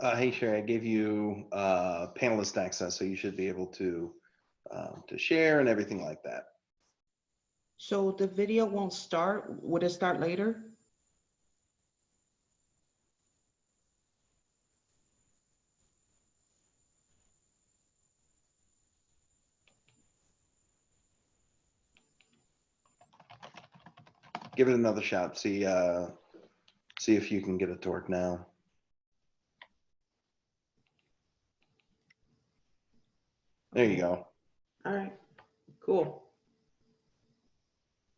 Hey Sherry, I gave you panelist access, so you should be able to share and everything like that. So the video won't start. Would it start later? Give it another shot. See if you can get it to work now. There you go. All right, cool.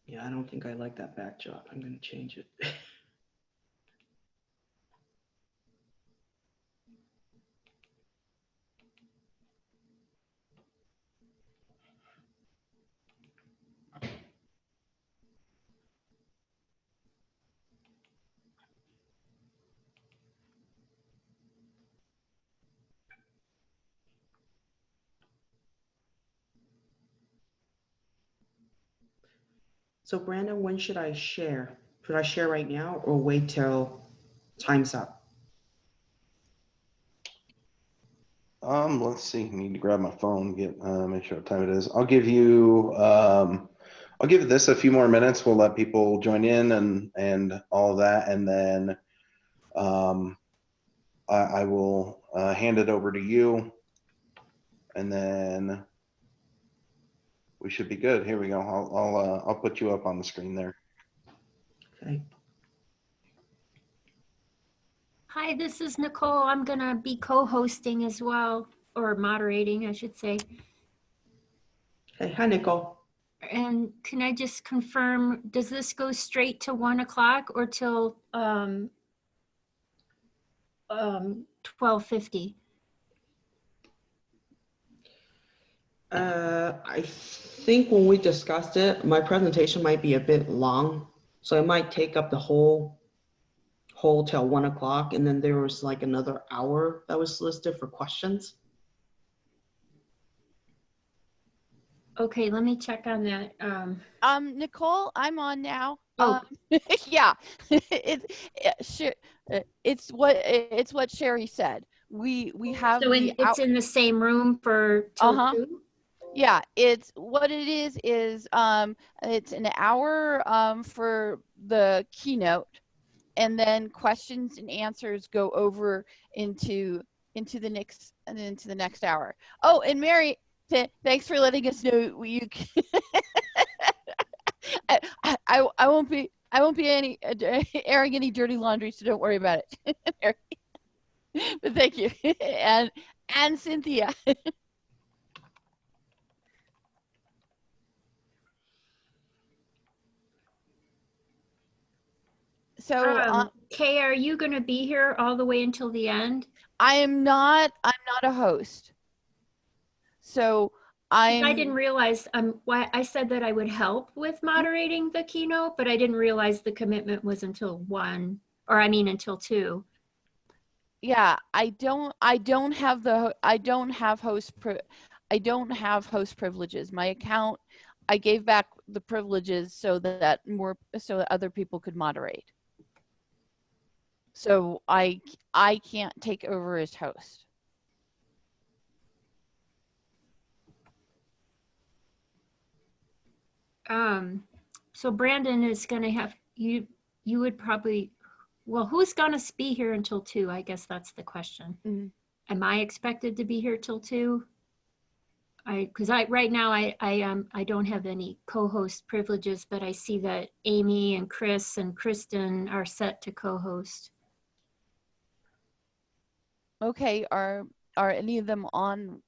Yeah, I don't think I like that backdrop. I'm gonna change it. So Brandon, when should I share? Should I share right now or wait till time's up? Let's see. I need to grab my phone, get make sure what time it is. I'll give this a few more minutes. We'll let people join in and all of that, and then I will hand it over to you, and then we should be good. Here we go. I'll put you up on the screen there. Okay. Hi, this is Nicole. I'm gonna be co-hosting as well, or moderating, I should say. Hey, hi, Nicole. And can I just confirm, does this go straight to 1 o'clock or till 12:50? I think when we discussed it, my presentation might be a bit long, so it might take up the whole till 1 o'clock, and then there was like another hour that was listed for questions. Okay, let me check on that. Nicole, I'm on now. Oh. Yeah, it's what Sherry said. We have So it's in the same room for till 2? Yeah, it's what it is it's an hour for the keynote, and then questions and answers go over into the next hour. Oh, and Mary, thanks for letting us know you can I won't be airing any dirty laundry, so don't worry about it. But thank you. and Cynthia. So Kay, are you going to be here all the way until the end? I'm not a host. So I didn't realize why I said that I would help with moderating the keynote, but I didn't realize the commitment was until 1, or I mean until 2. Yeah, I don't have host privileges. My account, I gave back the privileges so that other people could moderate. So I can't take over as host. So Brandon is going to have you would probably, well, who's going to be here until 2? I guess that's the question. Mm-hmm. Am I expected to be here till 2? Because right now I don't have any co-host privileges, but I see that Amy and Chris and Kristen are set to co-host. Okay, are any of them on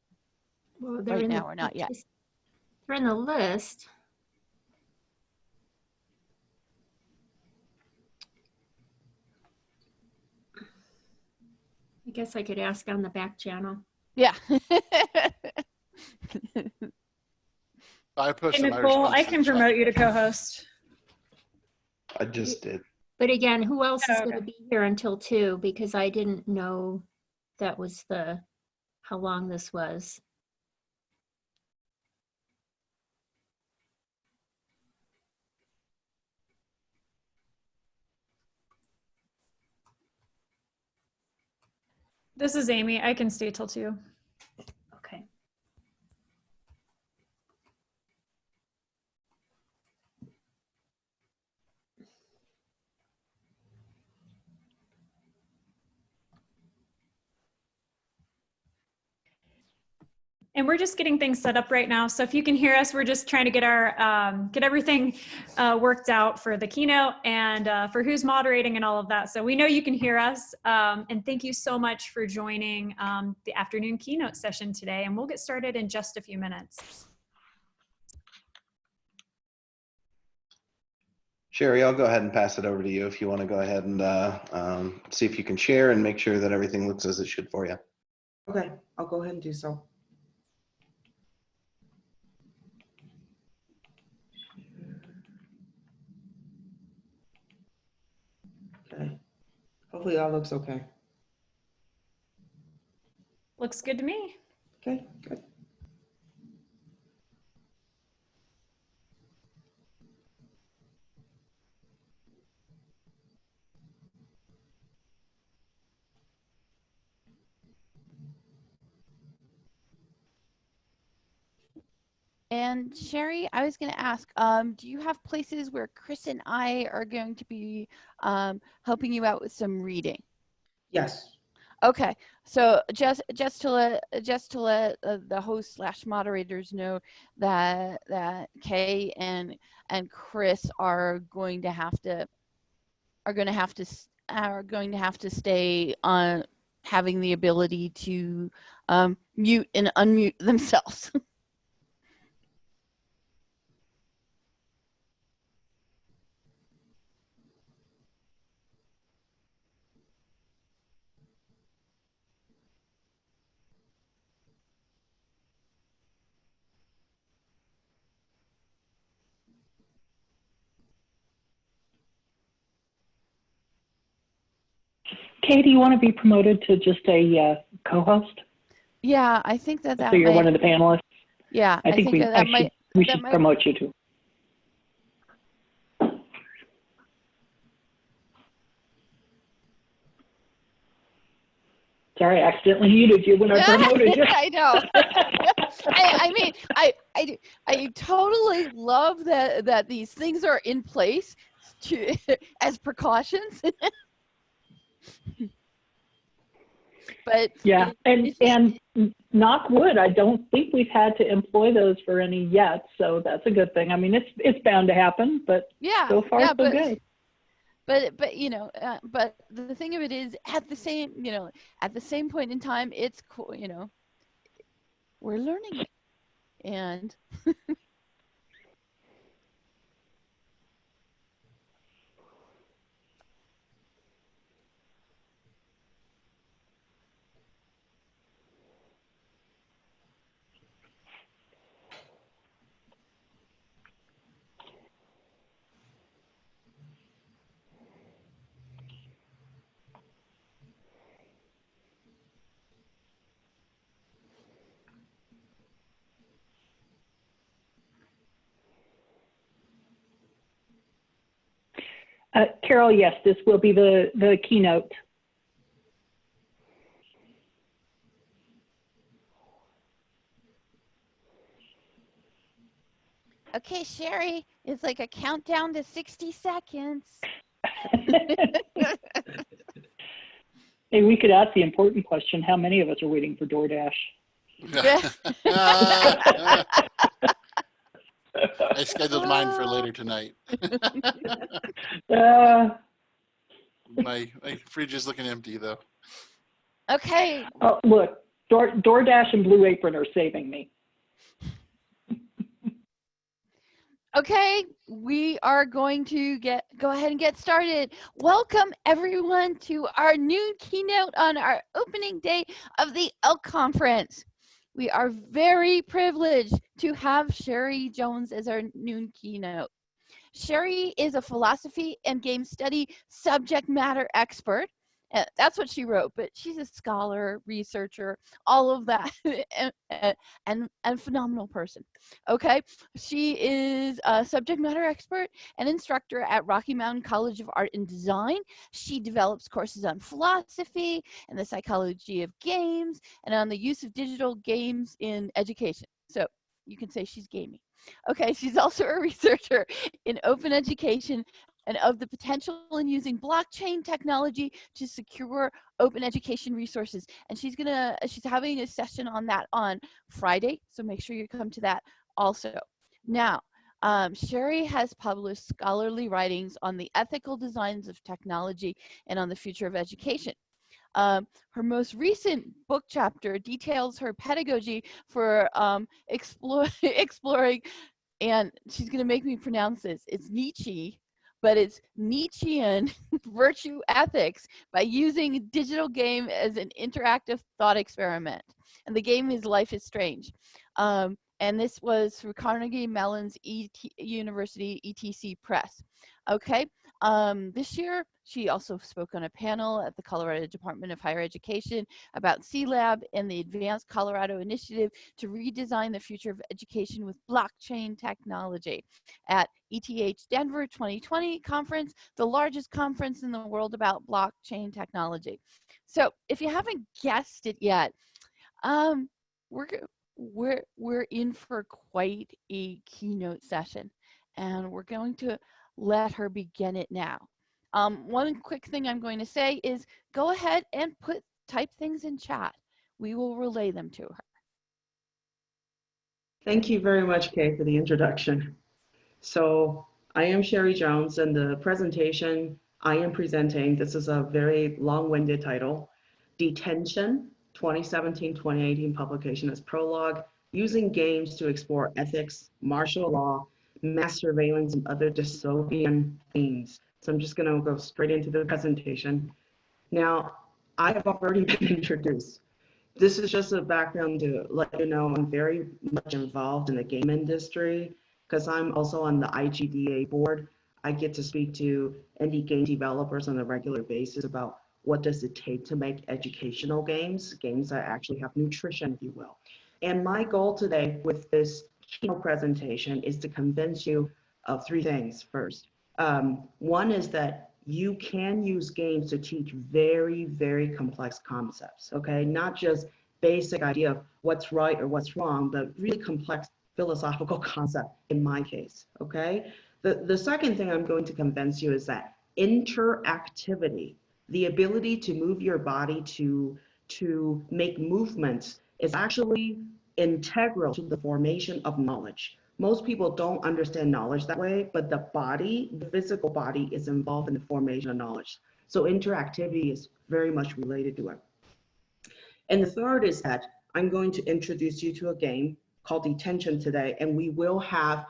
right now or not yet? They're in the list. I guess I could ask on the back channel. Yeah. I put hey, Nicole, I can promote you to co-host. I just did. But again, who else is going to be here until 2? Because I didn't know that was how long this was. This is Amy. I can stay till 2. Okay. And we're just getting things set up right now. So if you can hear us, we're just trying to get our get everything worked out for the keynote and for who's moderating and all of that. So we know you can hear us. And thank you so much for joining the afternoon keynote session today. And we'll get started in just a few minutes. Sherry, I'll go ahead and pass it over to you if you want to go ahead and see if you can share and make sure that everything looks as it should for you. Okay, I'll go ahead and do so. Okay, hopefully that looks okay. Looks good to me. Okay, good. And Sherry, I was going to ask, do you have places where Chris and I are going to be helping you out with some reading? Yes. Okay, so just to let the host / moderators know that Kay and Chris are going to have to stay on having the ability to mute and unmute themselves. Kay, do you want to be promoted to just a co-host? Yeah, I think that So you're one of the panelists? Yeah, I think we should promote you too. Sorry, I accidentally muted you when I promoted you. I know. I mean, I totally love that these things are in place to as precautions. But yeah, and knock wood, I don't think we've had to employ those for any yet, so that's a good thing. I mean, it's bound to happen, but yeah, so far so good. But you know, but the thing of it is, at the same point in time, it's cool. You know, we're learning it, and. Carol, yes, this will be the keynote. Okay, Sherry, it's like a countdown to 60 seconds. Hey, we could ask the important question, how many of us are waiting for DoorDash? I scheduled mine for later tonight. My fridge is looking empty though. Okay. Oh, look, DoorDash and Blue Apron are saving me. Okay, we are going to go ahead and get started. Welcome everyone to our noon keynote on our opening day of the ELK conference. We are very privileged to have Sherry Jones as our noon keynote. Sherry is a philosophy and game study subject matter expert, And that's what she wrote, but she's a scholar, researcher, all of that, and phenomenal person. Okay, she is a subject matter expert and instructor at Rocky Mountain College of Art and Design. She develops courses on philosophy and the psychology of games and on the use of digital games in education. So you can say she's gamey. Okay, she's also a researcher in open education and of the potential in using blockchain technology to secure open education resources. And she's having a session on that on Friday, so make sure you come to that also. Now, Sherry has published scholarly writings on the ethical designs of technology and on the future of education. Her most recent book chapter details her pedagogy for exploring, and she's going to make me pronounce this. It's Nietzsche, but it's Nietzschean virtue ethics by using a digital game as an interactive thought experiment. And the game is Life is Strange. And this was through Carnegie Mellon's University ETC Press. Okay, this year she also spoke on a panel at the Colorado Department of Higher Education about C-Lab and the Advanced Colorado Initiative to redesign the future of education with blockchain technology at ETH Denver 2020 conference, the largest conference in the world about blockchain technology. So if you haven't guessed it yet, we're in for quite a keynote session, and we're going to let her begin it now. One quick thing I'm going to say is go ahead and type things in chat. We will relay them to her. Thank you very much, Kay, for the introduction. So I am Sherry Jones, and the presentation I am presenting, this is a very long-winded title, Detention, 2017-2018 publication as Prologue, Using Games to Explore Ethics, Martial Law, Mass Surveillance, and Other Dystopian Themes. So I'm just going to go straight into the presentation. Now, I have already been introduced. This is just a background to let you know I'm very much involved in the game industry because I'm also on the IGDA board. I get to speak to indie game developers on a regular basis about what does it take to make educational games, games that actually have nutrition, if you will. And my goal today with this keynote presentation is to convince you of three things first. One is that you can use games to teach very, very complex concepts, okay? Not just basic idea of what's right or what's wrong, but really complex philosophical concept in my case, okay? The second thing I'm going to convince you is that interactivity, the ability to move your body to make movements is actually integral to the formation of knowledge. Most people don't understand knowledge that way, but the body, the physical body, is involved in the formation of knowledge. So interactivity is very much related to it. And the third is that I'm going to introduce you to a game called Detention today, and we will have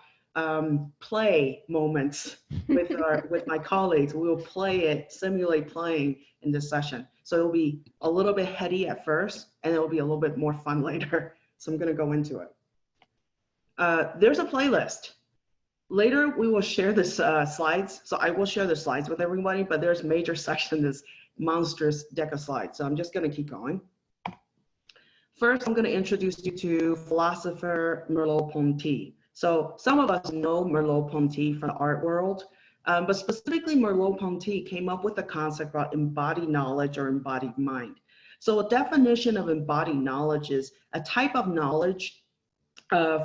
play moments with my colleagues. We will play it, simulate playing in this session. So it'll be a little bit heady at first, and it'll be a little bit more fun later. So I'm going to go into it. There's a playlist. Later, we will share this slides. So I will share the slides with everybody, but there's a major section, this monstrous deck of slides. So I'm just going to keep going. First, I'm going to introduce you to philosopher Merleau-Ponty. So some of us know Merleau-Ponty from the art world, but specifically Merleau-Ponty came up with the concept about embodied knowledge or embodied mind. So a definition of embodied knowledge is a type of knowledge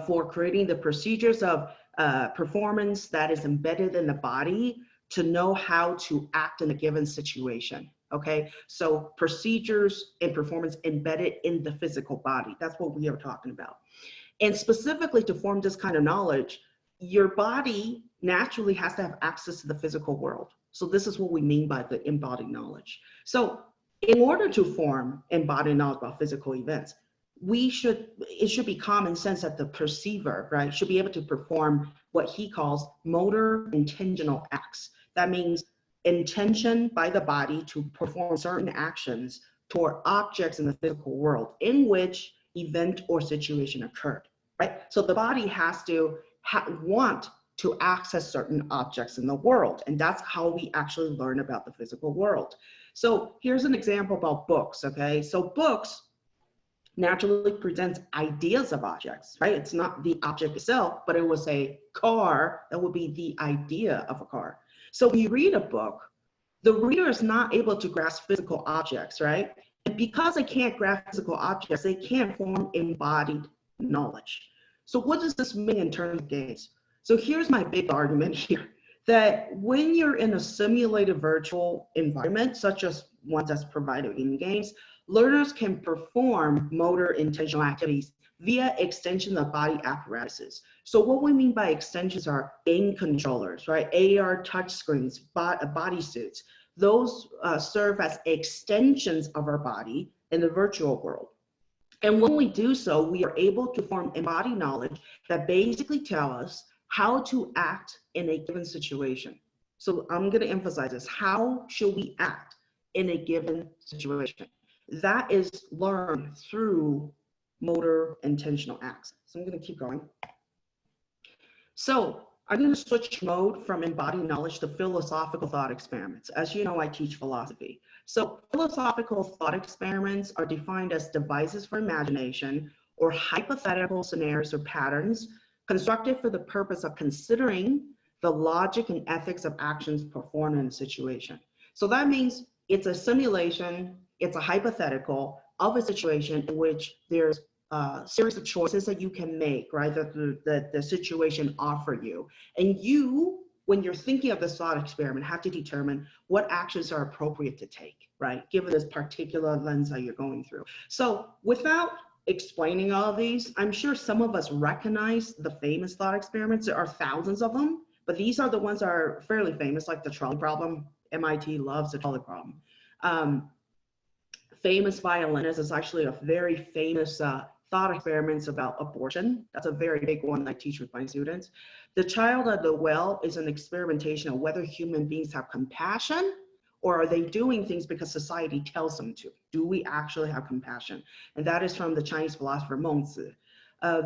for creating the procedures of performance that is embedded in the body to know how to act in a given situation. Okay, so procedures and performance embedded in the physical body. That's what we are talking about. And specifically to form this kind of knowledge, your body naturally has to have access to the physical world. So this is what we mean by the embodied knowledge. So in order to form embodied knowledge about physical events, it should be common sense that the perceiver, right, should be able to perform what he calls motor intentional acts. That means intention by the body to perform certain actions toward objects in the physical world in which event or situation occurred, right? So the body has to want to access certain objects in the world, and that's how we actually learn about the physical world. So here's an example about books, okay? So books naturally presents ideas of objects, right? It's not the object itself, but it was a car, that would be the idea of a car. So when you read a book, the reader is not able to grasp physical objects, right? And because they can't grasp physical objects, they can't form embodied knowledge. So what does this mean in terms of games? So here's my big argument here, that when you're in a simulated virtual environment, such as one that's provided in games, learners can perform motor intentional activities via extension of body apparatuses. So what we mean by extensions are game controllers, right? AR touchscreens, bodysuits. Those serve as extensions of our body in the virtual world. And when we do so, we are able to form embodied knowledge that basically tell us how to act in a given situation. So I'm going to emphasize this. How should we act in a given situation? That is learned through motor intentional acts. So I'm going to keep going. So I'm going to switch mode from embodied knowledge to philosophical thought experiments. As you know, I teach philosophy. So philosophical thought experiments are defined as devices for imagination or hypothetical scenarios or patterns constructed for the purpose of considering the logic and ethics of actions performed in a situation. So that means it's a simulation, it's a hypothetical of a situation in which there's a series of choices that you can make, right, that the situation offer you. And you, when you're thinking of this thought experiment, have to determine what actions are appropriate to take, right, given this particular lens that you're going through. So without explaining all of these, I'm sure some of us recognize the famous thought experiments. There are thousands of them, but these are the ones that are fairly famous, like the trolley problem. MIT loves the trolley problem. Famous violinist is actually a very famous thought experiments about abortion. That's a very big one I teach with my students. The child at the well is an experimentation of whether human beings have compassion or are they doing things because society tells them to? Do we actually have compassion? And that is from the Chinese philosopher Mengzi.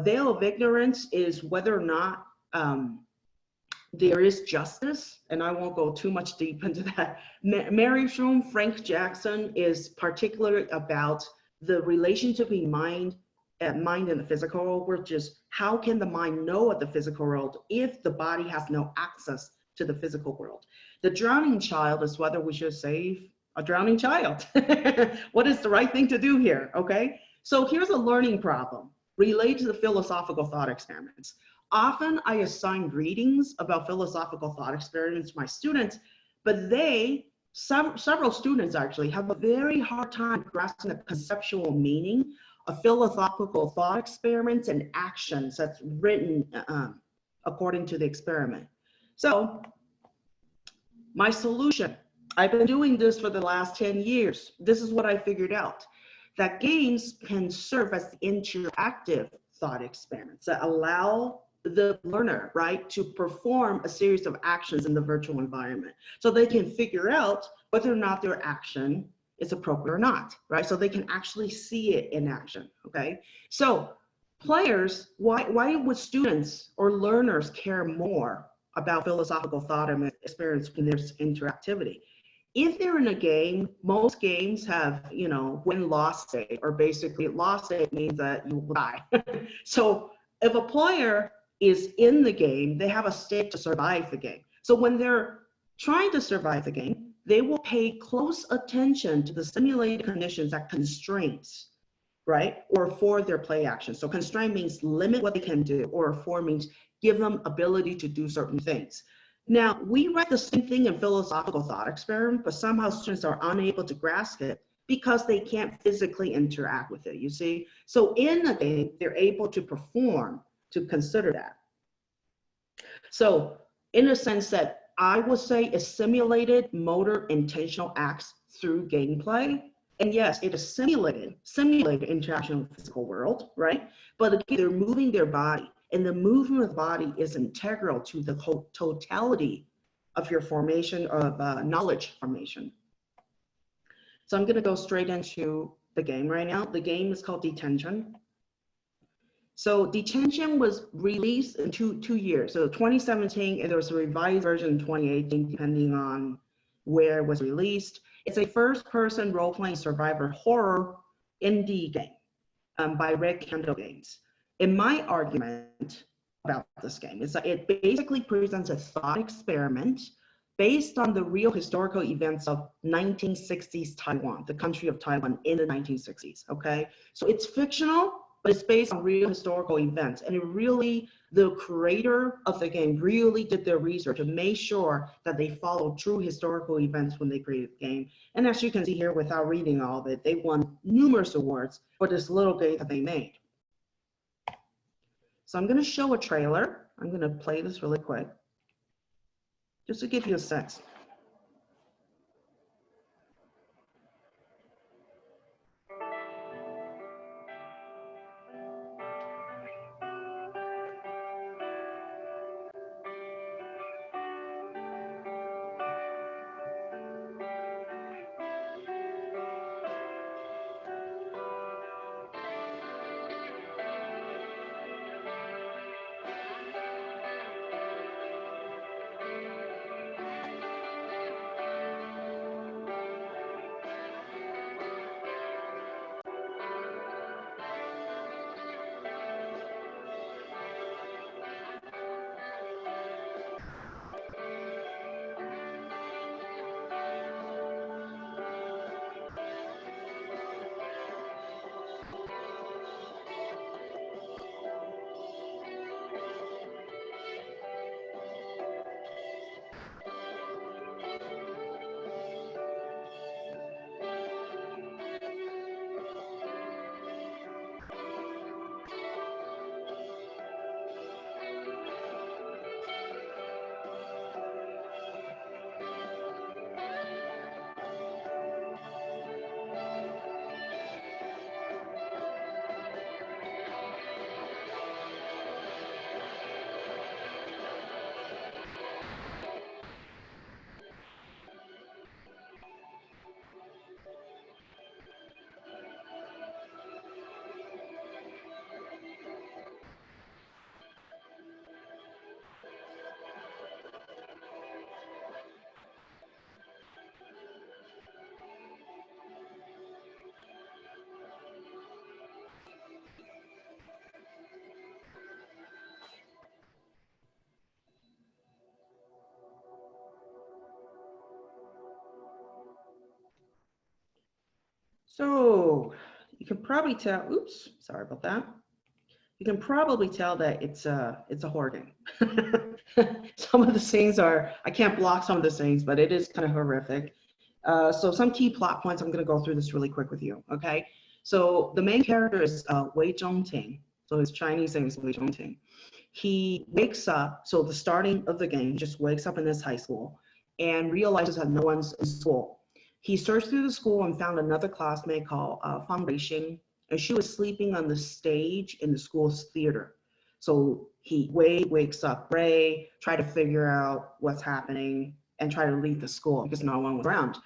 Veil of ignorance is whether or not there is justice, and I won't go too much deep into that. Mary Shroom, Frank Jackson is particularly about the relationship between mind and the physical world, which is how can the mind know of the physical world if the body has no access to the physical world? The drowning child is whether we should save a drowning child. What is the right thing to do here, okay? So here's a learning problem related to the philosophical thought experiments. Often I assign readings about philosophical thought experiments to my students, but several students actually have a very hard time grasping the conceptual meaning of philosophical thought experiments and actions that's written according to the experiment. So my solution, I've been doing this for the last 10 years. This is what I figured out, that games can serve as interactive thought experiments that allow the learner, right, to perform a series of actions in the virtual environment. So they can figure out whether or not their action is appropriate or not, right? So they can actually see it in action, okay? So players, why would students or learners care more about philosophical thought and experience when there's interactivity? If they're in a game, most games have, you know, win-loss state, or basically loss state means that you will die. So if a player is in the game, they have a stake to survive the game. So when they're trying to survive the game, they will pay close attention to the simulated conditions that constraints, right? Or for their play action. So constraint means limit what they can do, or for means give them ability to do certain things. Now, we write the same thing in philosophical thought experiment, but somehow students are unable to grasp it because they can't physically interact with it, you see? So in the game, they're able to perform to consider that. So in a sense that I would say is simulated motor intentional acts through gameplay. And yes, it is simulated interaction with the physical world, right? But again, they're moving their body, and the movement of the body is integral to the whole totality of your formation of knowledge formation. So I'm gonna go straight into the game right now. The game is called Detention. So Detention was released in two years. So 2017, and there was a revised version in 2018, depending on where it was released. It's a first-person role-playing survivor horror indie game by Red Candle Games. In my argument about this game is that it basically presents a thought experiment based on the real historical events of 1960s Taiwan, the country of Taiwan in the 1960s, okay? So it's fictional, but it's based on real historical events. And it really, the creator of the game really did their research and made sure that they followed true historical events when they created the game. And as you can see here, without reading all of it, they won numerous awards for this little game that they made. So I'm gonna show a trailer. I'm gonna play this really quick, just to give you a sense. So you can probably tell, oops, sorry about that. You can probably tell that it's a horror game. Some of the scenes are, I can't block some of the scenes, but it is kind of horrific. So some key plot points, I'm gonna go through this really quick with you, okay? So the main character is Wei Zhongting. So his Chinese name is Wei Zhongting. He wakes up, so the starting of the game, he just wakes up in this high school and realizes that no one's in school. He searched through the school and found another classmate called Fang Reixing, and she was sleeping on the stage in the school's theater. So Wei wakes up Ray, try to figure out what's happening, and try to leave the school because no one was around.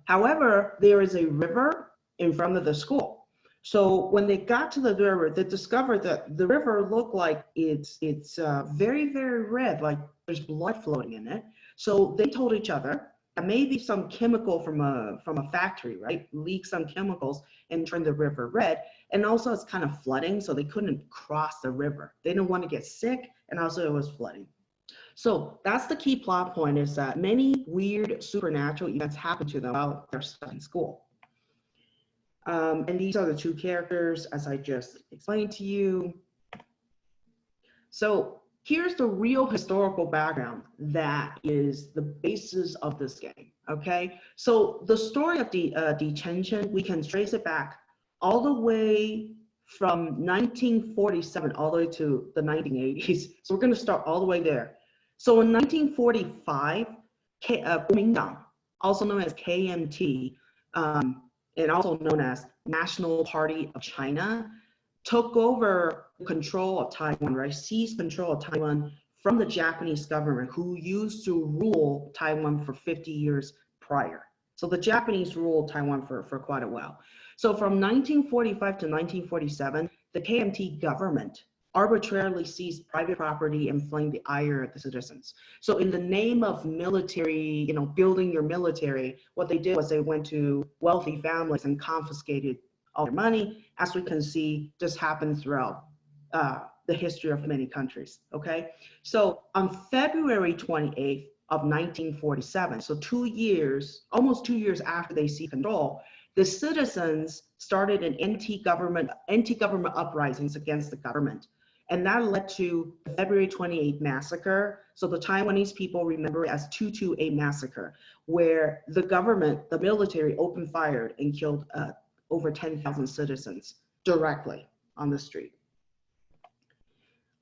However, there is a river in front of the school. So when they got to the river, they discovered that the river looked like it's very, very red, like there's blood floating in it. So they told each other, maybe some chemical from a factory, right? Leak some chemicals and turn the river red. And also it's kind of flooding, so they couldn't cross the river. They didn't want to get sick, and also it was flooding. So that's the key plot point, is that many weird supernatural events happen to them while they're stuck in school. And these are the two characters, as I just explained to you. So here's the real historical background that is the basis of this game, okay? So the story of the detention, we can trace it back all the way from 1947 all the way to the 1980s. So we're gonna start all the way there. So in 1945, Kuomintang, also known as KMT, and also known as National Party of China, took over control of Taiwan, right? Seized control of Taiwan from the Japanese government, who used to rule Taiwan for 50 years prior. So the Japanese ruled Taiwan for quite a while. So from 1945 to 1947, the KMT government arbitrarily seized private property and inflamed the ire of the citizens. So in the name of military, building your military, what they did was they went to wealthy families and confiscated all their money. As we can see, this happened throughout the history of many countries, okay? So on February 28th of 1947, so 2 years, almost 2 years after they seized control, the citizens started an anti-government uprisings against the government. And that led to the February 28th massacre. So the Taiwanese people remember it as 228 massacre, where the government, the military opened fire and killed over 10,000 citizens directly on the street.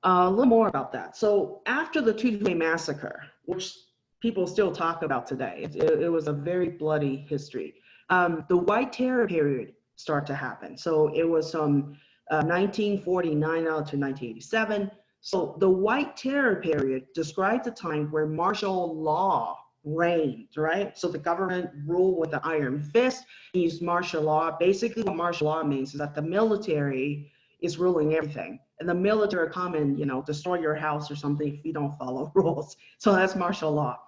A little more about that. So after the 228 massacre, which people still talk about today, it was a very bloody history. The White Terror period started to happen. So it was from 1949 out to 1987. So the White Terror period describes a time where martial law reigned, right? So the government ruled with an iron fist, used martial law. Basically what martial law means is that the military is ruling everything. And the military come and, destroy your house or something if you don't follow rules. So that's martial law.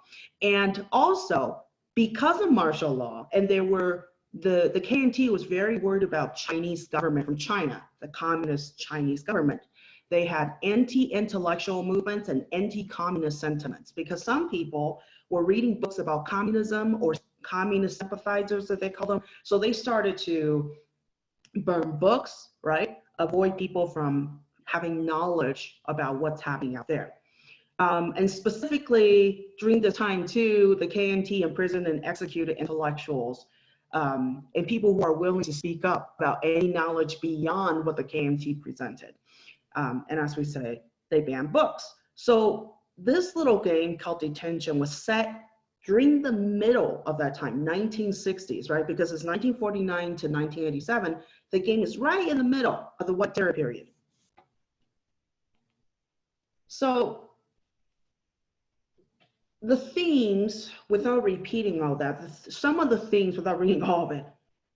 And also, because of martial law, and there were, the KMT was very worried about Chinese government from China, the communist Chinese government. They had anti-intellectual movements and anti-communist sentiments, because some people were reading books about communism or communist sympathizers, that they call them. So they started to burn books, right? Avoid people from having knowledge about what's happening out there. And specifically during the time too, the KMT imprisoned and executed intellectuals and people who are willing to speak up about any knowledge beyond what the KMT presented. And as we say, they banned books. So this little game called Detention was set during the middle of that time, 1960s, right? Because it's 1949 to 1987. The game is right in the middle of the White Terror period. So the themes, without repeating all that, some of the themes without reading all of it,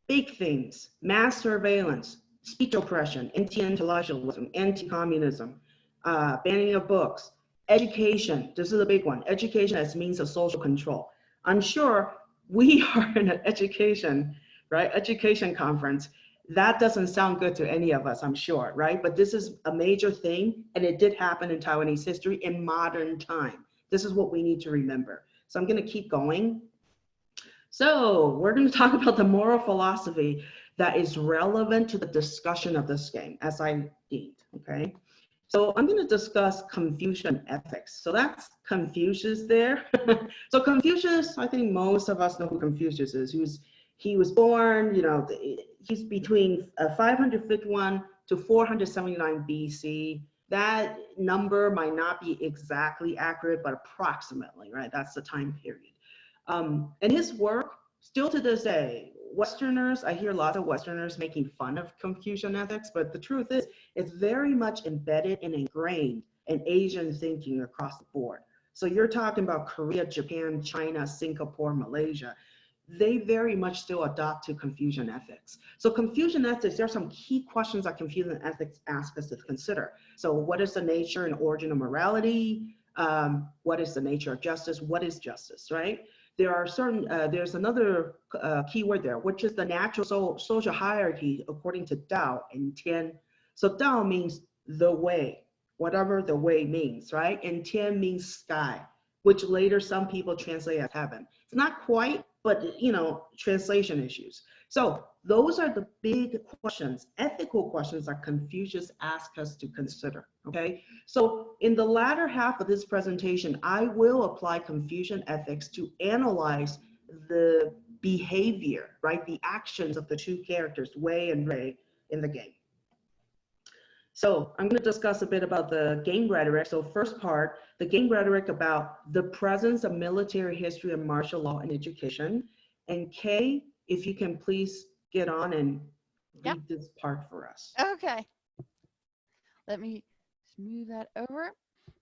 big themes: mass surveillance, speech oppression, anti-intellectualism, anti-communism, banning of books, education. This is a big one. Education as means of social control. I'm sure we are in an education, right? Education conference. That doesn't sound good to any of us, I'm sure, right? But this is a major thing, and it did happen in Taiwanese history in modern time. This is what we need to remember. So I'm going to keep going. So we're going to talk about the moral philosophy that is relevant to the discussion of this game, as I deemed, okay? So I'm going to discuss Confucian ethics. So that's Confucius there. So Confucius, I think most of us know who Confucius is. He was born, he's between 551 to 479 BC. That number might not be exactly accurate, but approximately, right? That's the time period. And his work, still to this day, Westerners, I hear lots of Westerners making fun of Confucian ethics, but the truth is, it's very much embedded and ingrained in Asian thinking across the board. So you're talking about Korea, Japan, China, Singapore, Malaysia. They very much still adopt to Confucian ethics. So Confucian ethics, there are some key questions that Confucian ethics ask us to consider. So what is the nature and origin of morality? What is the nature of justice? What is justice, right? There are certain, there's another key word there, which is the natural social hierarchy according to Tao and Tian. So Tao means the way, whatever the way means, right? And Tian means sky, which later some people translate as heaven. It's not quite, but translation issues. So those are the big questions, ethical questions that Confucius asked us to consider, okay? So in the latter half of this presentation, I will apply Confucian ethics to analyze the behavior, right? The actions of the two characters, Wei and Ray, in the game. So I'm going to discuss a bit about the game rhetoric. So first part, the game rhetoric about the presence of military history and martial law in education. And Kay, if you can please get on and read this part for us. Okay. Let me smooth that over.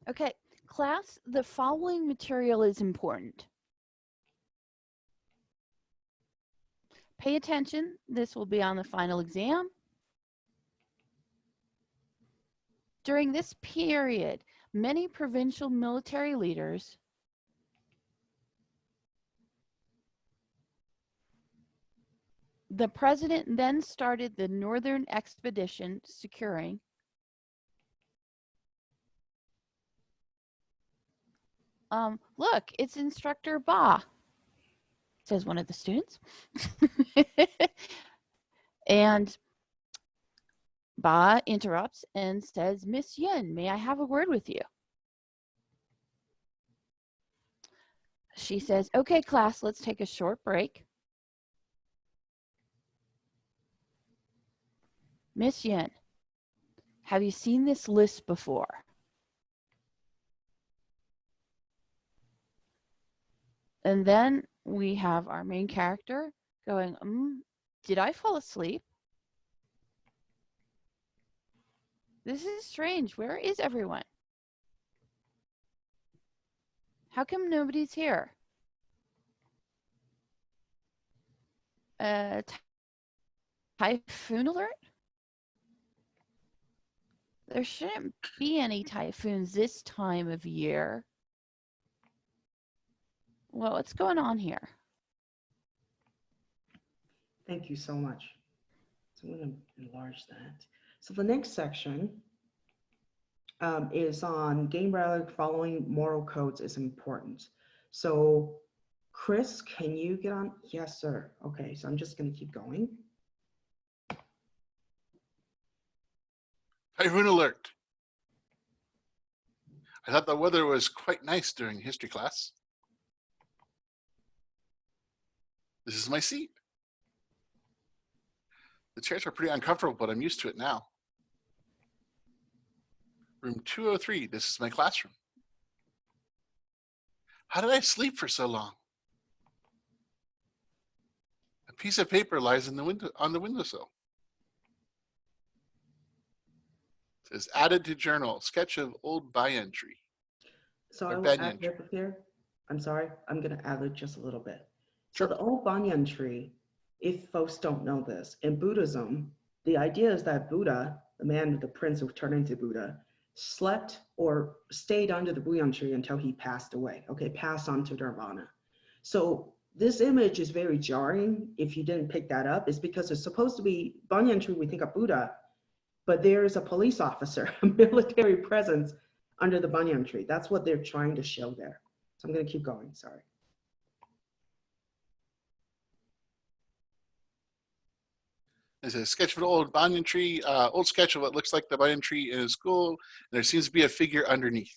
Okay, class, the following material is important. Pay attention. This will be on the final exam. During this period, many provincial military leaders the president then started the Northern Expedition, securing look, it's Instructor Ba, says one of the students. And Ba interrupts and says, Miss Yun, may I have a word with you? She says, okay, class, let's take a short break. Miss Yun, have you seen this list before? And then we have our main character going, did I fall asleep? This is strange. Where is everyone? How come nobody's here? Typhoon alert? There shouldn't be any typhoons this time of year. Well, what's going on here? Thank you so much. So I'm going to enlarge that. So the next section is on game rhetoric. Following moral codes is important. So Chris, can you get on? Yes, sir. Okay, so I'm just going to keep going. Typhoon alert. I thought the weather was quite nice during history class. This is my seat. The chairs are pretty uncomfortable, but I'm used to it now. Room 203, this is my classroom. How did I sleep for so long? A piece of paper lies in the window, on the windowsill. It says added to journal, sketch of old banyan tree. So Or I will banyan add tree. here. I'm sorry, I'm going to add it just a little bit. Sure. So the old banyan tree, if folks don't know this, in Buddhism, the idea is that Buddha, the man, the prince who turned into Buddha, slept or stayed under the banyan tree until he passed away. Okay, passed on to nirvana. So this image is very jarring if you didn't pick that up. It's because it's supposed to be banyan tree, we think of Buddha, but there is a police officer, a military presence under the banyan tree. That's what they're trying to show there. So I'm going to keep going, sorry. There's a sketch of an old banyan tree, old sketch of what looks like the banyan tree in a school. And there seems to be a figure underneath.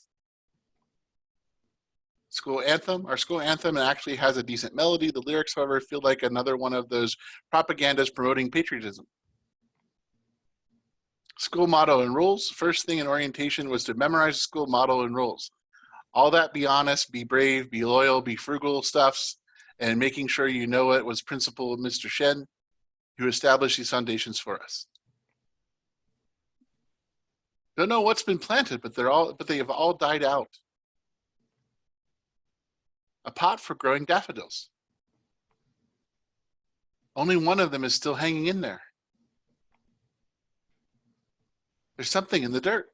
School anthem. Our school anthem actually has a decent melody. The lyrics, however, feel like another one of those propagandas promoting patriotism. School motto and rules. First thing in orientation was to memorize the school motto and rules. All that be honest, be brave, be loyal, be frugal stuffs, and making sure you know it was Principal Mr. Shen who established these foundations for us. Don't know what's been planted, but they have all died out. A pot for growing daffodils. Only one of them is still hanging in there. There's something in the dirt.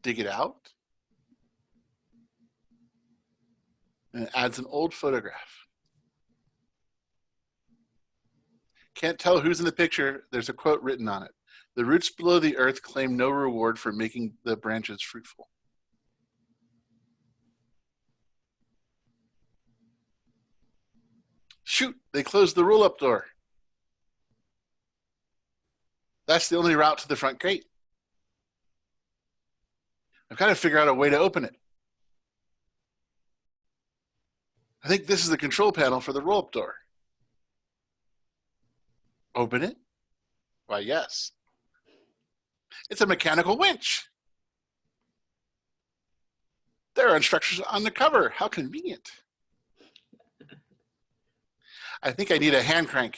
Dig it out. And it adds an old photograph. Can't tell who's in the picture. There's a quote written on it. The roots below the earth claim no reward for making the branches fruitful. Shoot, they closed the roll-up door. That's the only route to the front gate. I've got to figure out a way to open it. I think this is the control panel for the roll-up door. Open it? Why, yes. It's a mechanical winch. There are instructions on the cover. How convenient. I think I need a hand crank.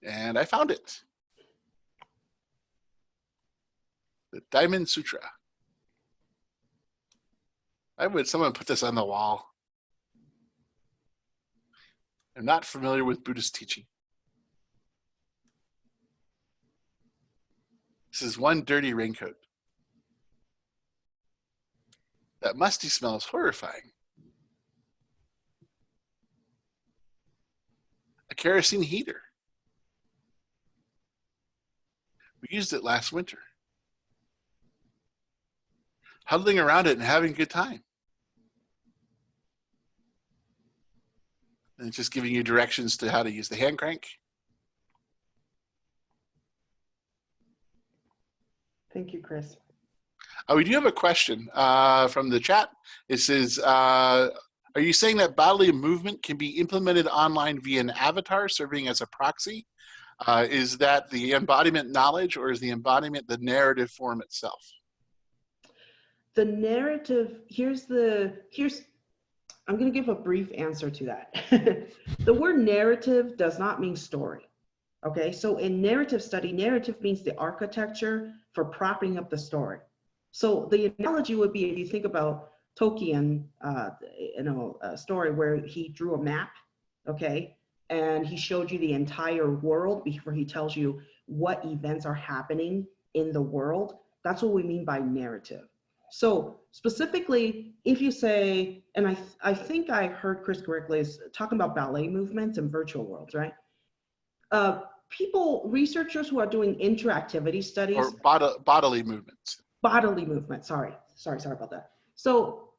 And I found it. The Diamond Sutra. I would someone put this on the wall. I'm not familiar with Buddhist teaching. This is one dirty raincoat. That musty smell is horrifying. A kerosene heater. We used it last winter. Huddling around it and having a good time. And it's just giving you directions to how to use the hand crank. Thank you, Chris. We do have a question from the chat. It says, are you saying that bodily movement can be implemented online via an avatar serving as a proxy? Is that the embodiment knowledge, or is the embodiment the narrative form itself? The narrative, I'm going to give a brief answer to that. The word narrative does not mean story. Okay, so in narrative study, narrative means the architecture for propping up the story. So the analogy would be, if you think about Tolkien, a story where he drew a map, okay, and he showed you the entire world before he tells you what events are happening in the world. That's what we mean by narrative. So specifically, if you say, and I think I heard Chris correctly, is talking about ballet movements and virtual worlds, right? Researchers who are doing interactivity studies. Or bodily movements. Bodily movement, sorry about that. So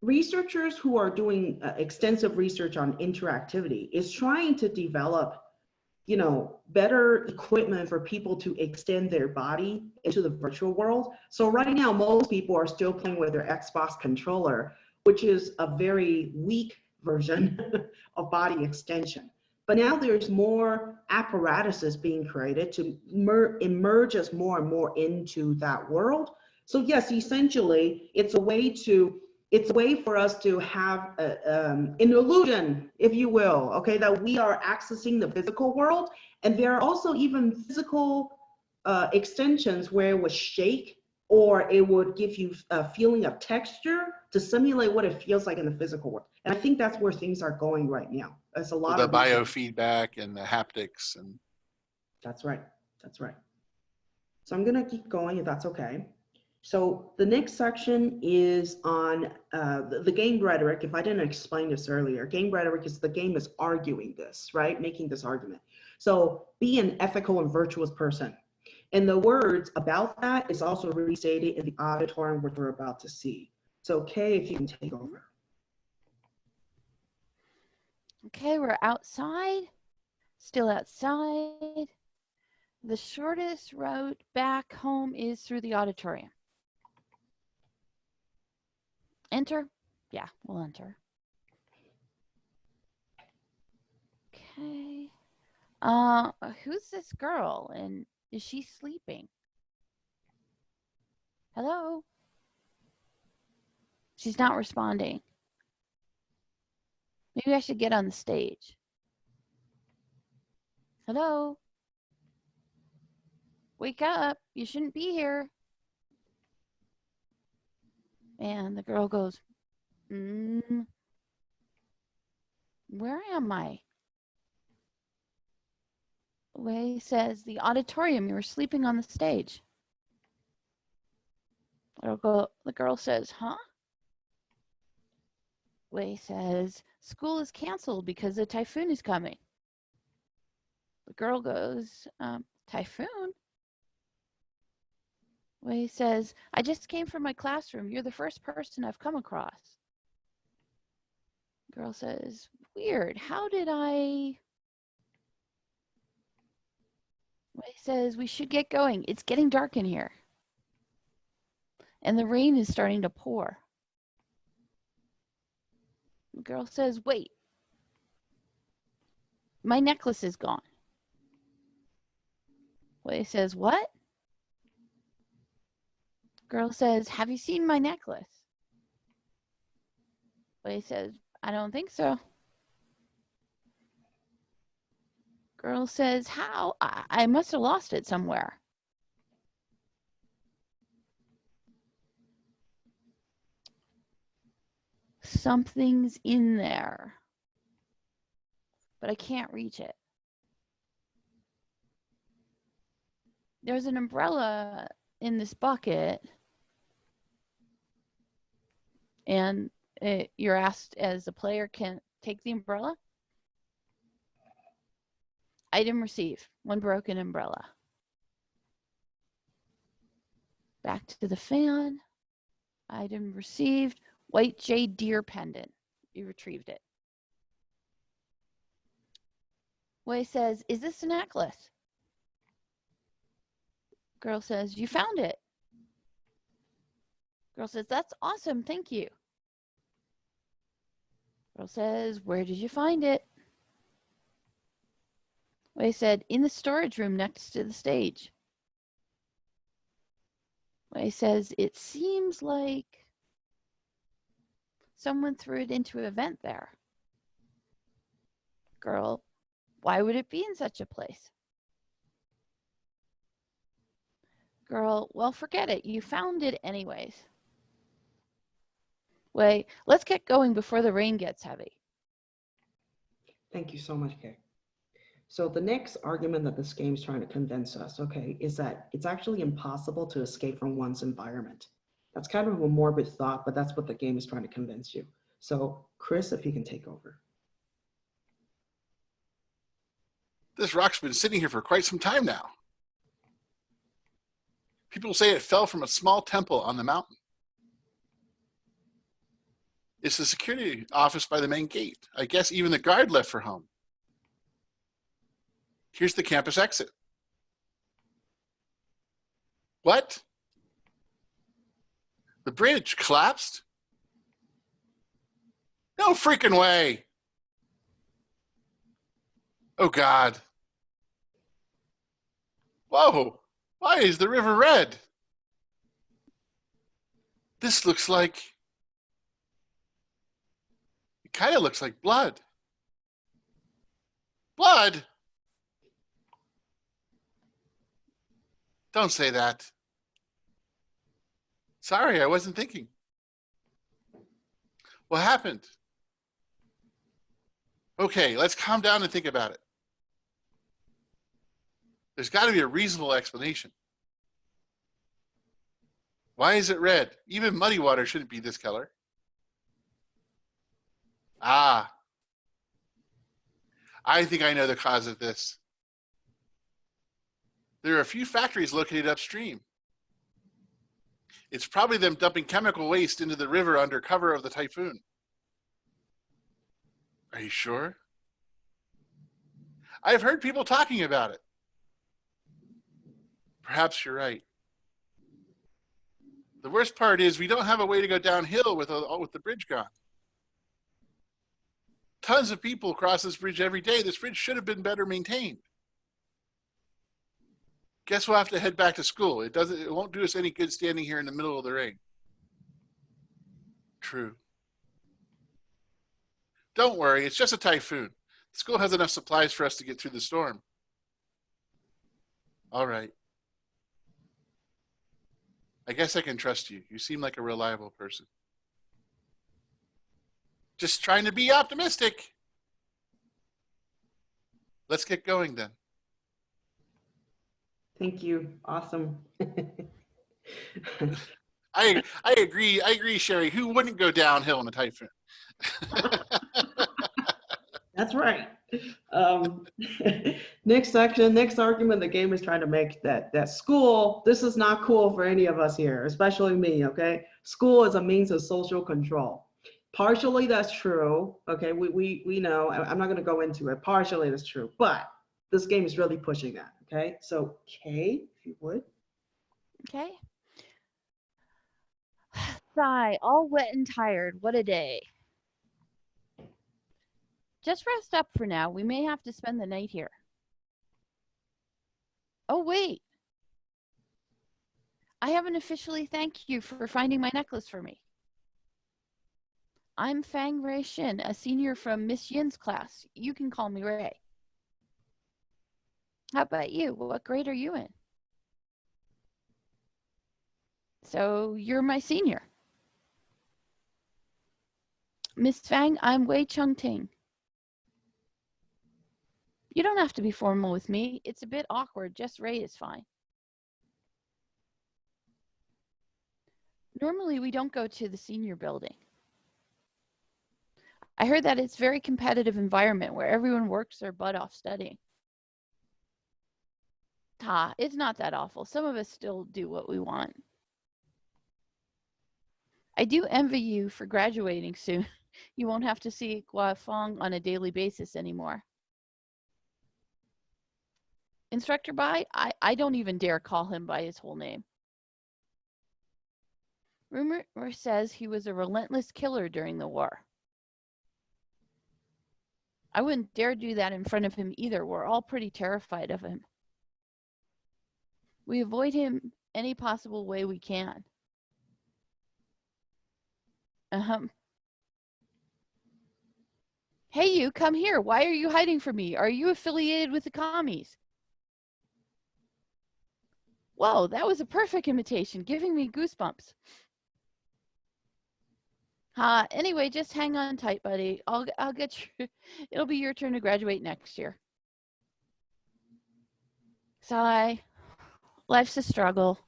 researchers who are doing extensive research on interactivity is trying to develop, better equipment for people to extend their body into the virtual world. So right now, most people are still playing with their Xbox controller, which is a very weak version of body extension. But now there's more apparatuses being created to emerge us more and more into that world. So yes, essentially, it's a way for us to have an illusion, if you will, okay, that we are accessing the physical world. And there are also even physical extensions where it would shake, or it would give you a feeling of texture to simulate what it feels like in the physical world. And I think that's where things are going right now. There's a lot of the biofeedback and the haptics. And that's right. So I'm gonna keep going if that's okay. So the next section is on the game rhetoric. If I didn't explain this earlier, game rhetoric is the game is arguing this, right? Making this argument. So be an ethical and virtuous person. And the words about that is also restated in the auditorium, which we're about to see. So Kay, if you can take over. Okay, we're outside, still outside. The shortest route back home is through the auditorium. Enter? Yeah, we'll enter. Okay. Who's this girl, and is she sleeping? Hello? She's not responding. Maybe I should get on the stage. Hello? Wake up. You shouldn't be here. And the girl goes, where am I? Wei says, the auditorium. You were sleeping on the stage. The girl says, huh? Wei says, school is canceled because a typhoon is coming. The girl goes, typhoon? Wei says, I just came from my classroom. You're the first person I've come across. Girl says, weird. How did I? Wei says, we should get going. It's getting dark in here. And the rain is starting to pour. The girl says, wait. My necklace is gone. Wei says, what? Girl says, have you seen my necklace? Wei says, I don't think so. Girl says, how? I must have lost it somewhere. Something's in there. but I can't reach it. There's an umbrella in this bucket, and you're asked as a player, can take the umbrella. Item received, 1 broken umbrella. Back to the fan. Item received, white jade deer pendant. You retrieved it. Wei says, is this a necklace? Girl says, you found it. Girl says, that's awesome, thank you. Girl says, where did you find it? Wei said, in the storage room next to the stage. Wei says, it seems like someone threw it into a vent there. Girl, why would it be in such a place? Girl, well, forget it. You found it anyways. Wei, let's get going before the rain gets heavy. Thank you so much, Kay. So the next argument that this game is trying to convince us, okay, is that it's actually impossible to escape from one's environment. That's kind of a morbid thought, but that's what the game is trying to convince you. So Chris, if you can take over. This rock's been sitting here for quite some time now. People say it fell from a small temple on the mountain. It's the security office by the main gate. I guess even the guard left for home. Here's the campus exit. What? The bridge collapsed? No freaking way. Oh God. Whoa, why is the river red? This looks like, it kind of looks like blood. Blood? Don't say that. Sorry, I wasn't thinking. What happened? Okay, let's calm down and think about it. There's got to be a reasonable explanation. Why is it red? Even muddy water shouldn't be this color. Ah, I think I know the cause of this. There are a few factories located upstream. It's probably them dumping chemical waste into the river under cover of the typhoon. Are you sure? I've heard people talking about it. Perhaps you're right. The worst part is we don't have a way to go downhill with the bridge gone. Tons of people cross this bridge every day. This bridge should have been better maintained. Guess we'll have to head back to school. It won't do us any good standing here in the middle of the rain. True. Don't worry, it's just a typhoon. The school has enough supplies for us to get through the storm. All right. I guess I can trust you. You seem like a reliable person. Just trying to be optimistic. Let's get going then. Thank you. Awesome. I agree, Sherry. Who wouldn't go downhill in a typhoon? That's right. Next section, next argument the game is trying to make that school, this is not cool for any of us here, especially me, okay? School is a means of social control. Partially that's true, okay? We know, I'm not gonna go into it, partially that's true, but this game is really pushing that, okay? So Kay, if you would. Okay. Sigh, all wet and tired. What a day. Just rest up for now. We may have to spend the night here. Oh, wait. I haven't officially thanked you for finding my necklace for me. I'm Fang Ray Shin, a senior from Miss Yin's class. You can call me Ray. How about you? What grade are you in? So you're my senior. Miss Fang, I'm Wei Chung Ting. You don't have to be formal with me. It's a bit awkward. Just Ray is fine. Normally, we don't go to the senior building. I heard that it's a very competitive environment where everyone works their butt off studying. It's not that awful. Some of us still do what we want. I do envy you for graduating soon. You won't have to see Gua Fong on a daily basis anymore. Instructor Bai, I don't even dare call him by his whole name. Rumor says he was a relentless killer during the war. I wouldn't dare do that in front of him either. We're all pretty terrified of him. We avoid him any possible way we can. Hey, you, come here. Why are you hiding from me? Are you affiliated with the commies? Whoa, that was a perfect imitation, giving me goosebumps. Anyway, just hang on tight, buddy. I'll get you. It'll be your turn to graduate next year. Sigh. Life's a struggle.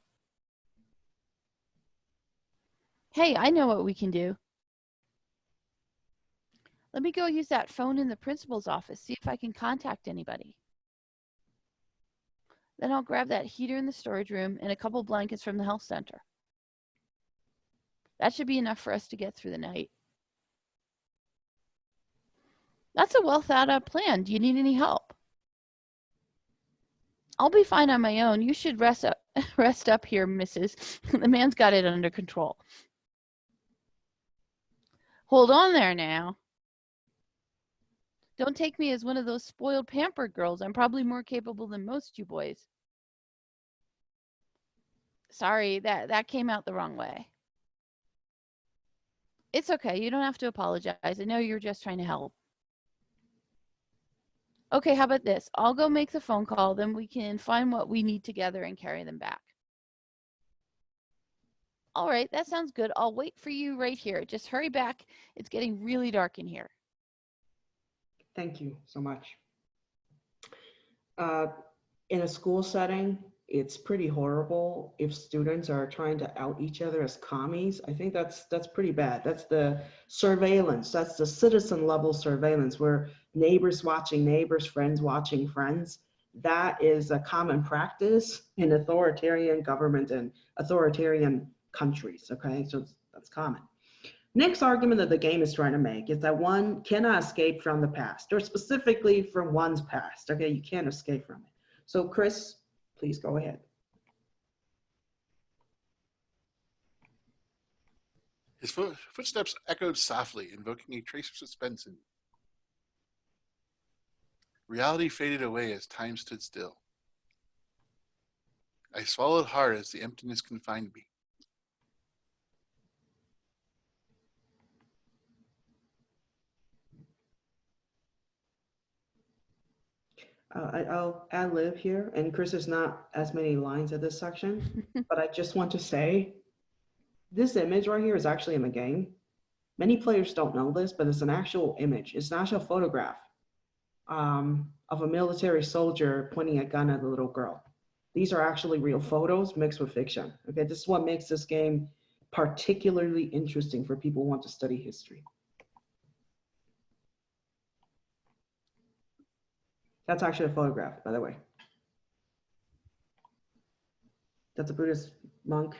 Hey, I know what we can do. Let me go use that phone in the principal's office, see if I can contact anybody. Then I'll grab that heater in the storage room and a couple blankets from the health center. That should be enough for us to get through the night. That's a well thought out plan. Do you need any help? I'll be fine on my own. You should rest up here, Mrs. The man's got it under control. Hold on there now. Don't take me as one of those spoiled pampered girls. I'm probably more capable than most you boys. Sorry, that came out the wrong way. It's okay. You don't have to apologize. I know you're just trying to help. Okay, how about this? I'll go make the phone call, then we can find what we need together and carry them back. All right, that sounds good. I'll wait for you right here. Just hurry back. It's getting really dark in here. Thank you so much. In a school setting, it's pretty horrible if students are trying to out each other as commies. I think that's pretty bad. That's the surveillance. That's the citizen level surveillance where neighbors watching neighbors, friends watching friends. That is a common practice in authoritarian government and authoritarian countries. Okay, so that's common. Next argument that the game is trying to make is that one cannot escape from the past, or specifically from one's past. Okay, you can't escape from it. So Chris, please go ahead. His footsteps echoed softly, invoking a trace of suspense in me. Reality faded away as time stood still. I swallowed hard as the emptiness confined me. I'll ad-lib here, and Chris, there's not as many lines at this section, but I just want to say, this image right here is actually in the game. Many players don't know this, but it's an actual image. It's an actual photograph of a military soldier pointing a gun at a little girl. These are actually real photos mixed with fiction. Okay, this is what makes this game particularly interesting for people who want to study history. That's actually a photograph, by the way. That's a Buddhist monk.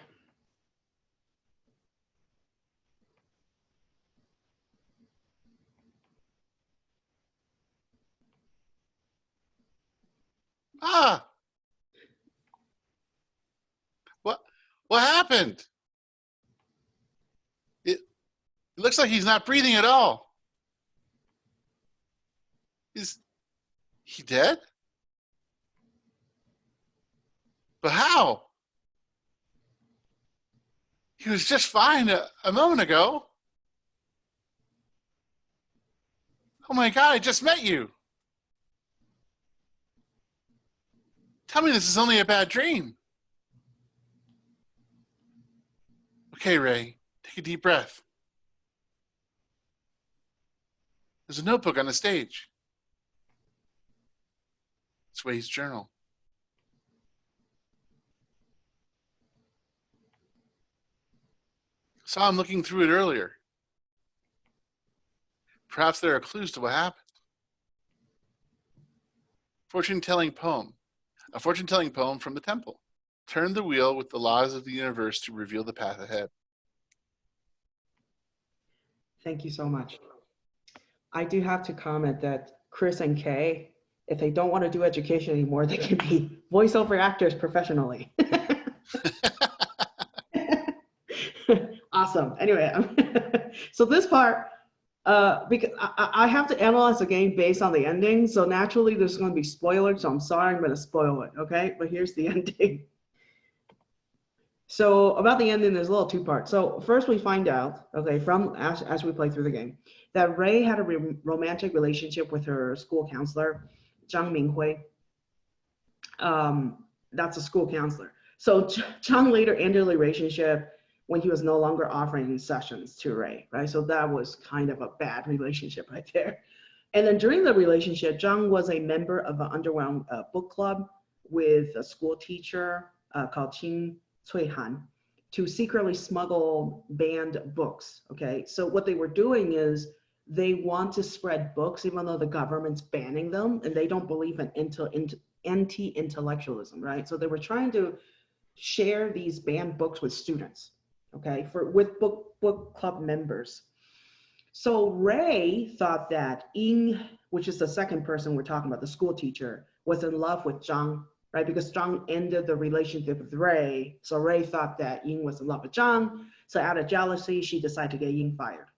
Ah! What happened? It looks like he's not breathing at all. Is he dead? But how? He was just fine a moment ago. Oh my God, I just met you. Tell me this is only a bad dream. Okay, Ray, take a deep breath. There's a notebook on the stage. It's Wei's journal. Saw him looking through it earlier. Perhaps there are clues to what happened. Fortune-telling poem. A fortune-telling poem from the temple. Turn the wheel with the laws of the universe to reveal the path ahead. Thank you so much. I do have to comment that Chris and Kay, if they don't want to do education anymore, they can be voiceover actors professionally. Awesome. Anyway, so this part, because I have to analyze the game based on the ending, so naturally there's going to be spoilers, so I'm sorry, I'm going to spoil it, okay? But here's the ending. So about the ending, there's a little two-part. So first we find out, okay, from as we play through the game, that Ray had a romantic relationship with her school counselor, Zhang Minghui. That's a school counselor. So Zhang later ended the relationship when he was no longer offering sessions to Ray, right? So that was kind of a bad relationship right there. And then during the relationship, Zhang was a member of an underground book club with a school teacher called Qing Cuihan to secretly smuggle banned books, okay? So what they were doing is they want to spread books even though the government's banning them, and they don't believe in anti-intellectualism, right? So they were trying to share these banned books with students, okay, with book club members. So Ray thought that Ying, which is the second person we're talking about, the school teacher, was in love with Zhang, right? Because Zhang ended the relationship with Ray. So Ray thought that Ying was in love with Zhang. So out of jealousy, she decided to get Ying fired.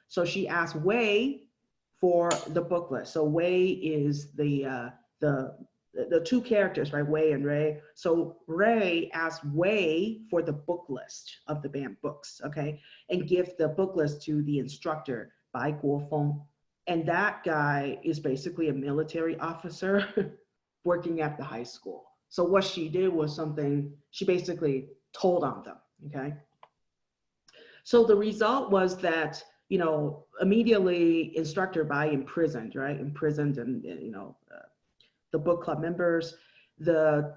So she asked Wei for the book list. So Wei is the two characters, right? Wei and Ray. So Ray asked Wei for the book list of the banned books, okay? And give the book list to the instructor, Bai Guofeng. And that guy is basically a military officer working at the high school. So what she did was something, she basically told on them, okay? So the result was that, you know, immediately instructor Bai imprisoned, right? Imprisoned and you know, the book club members, the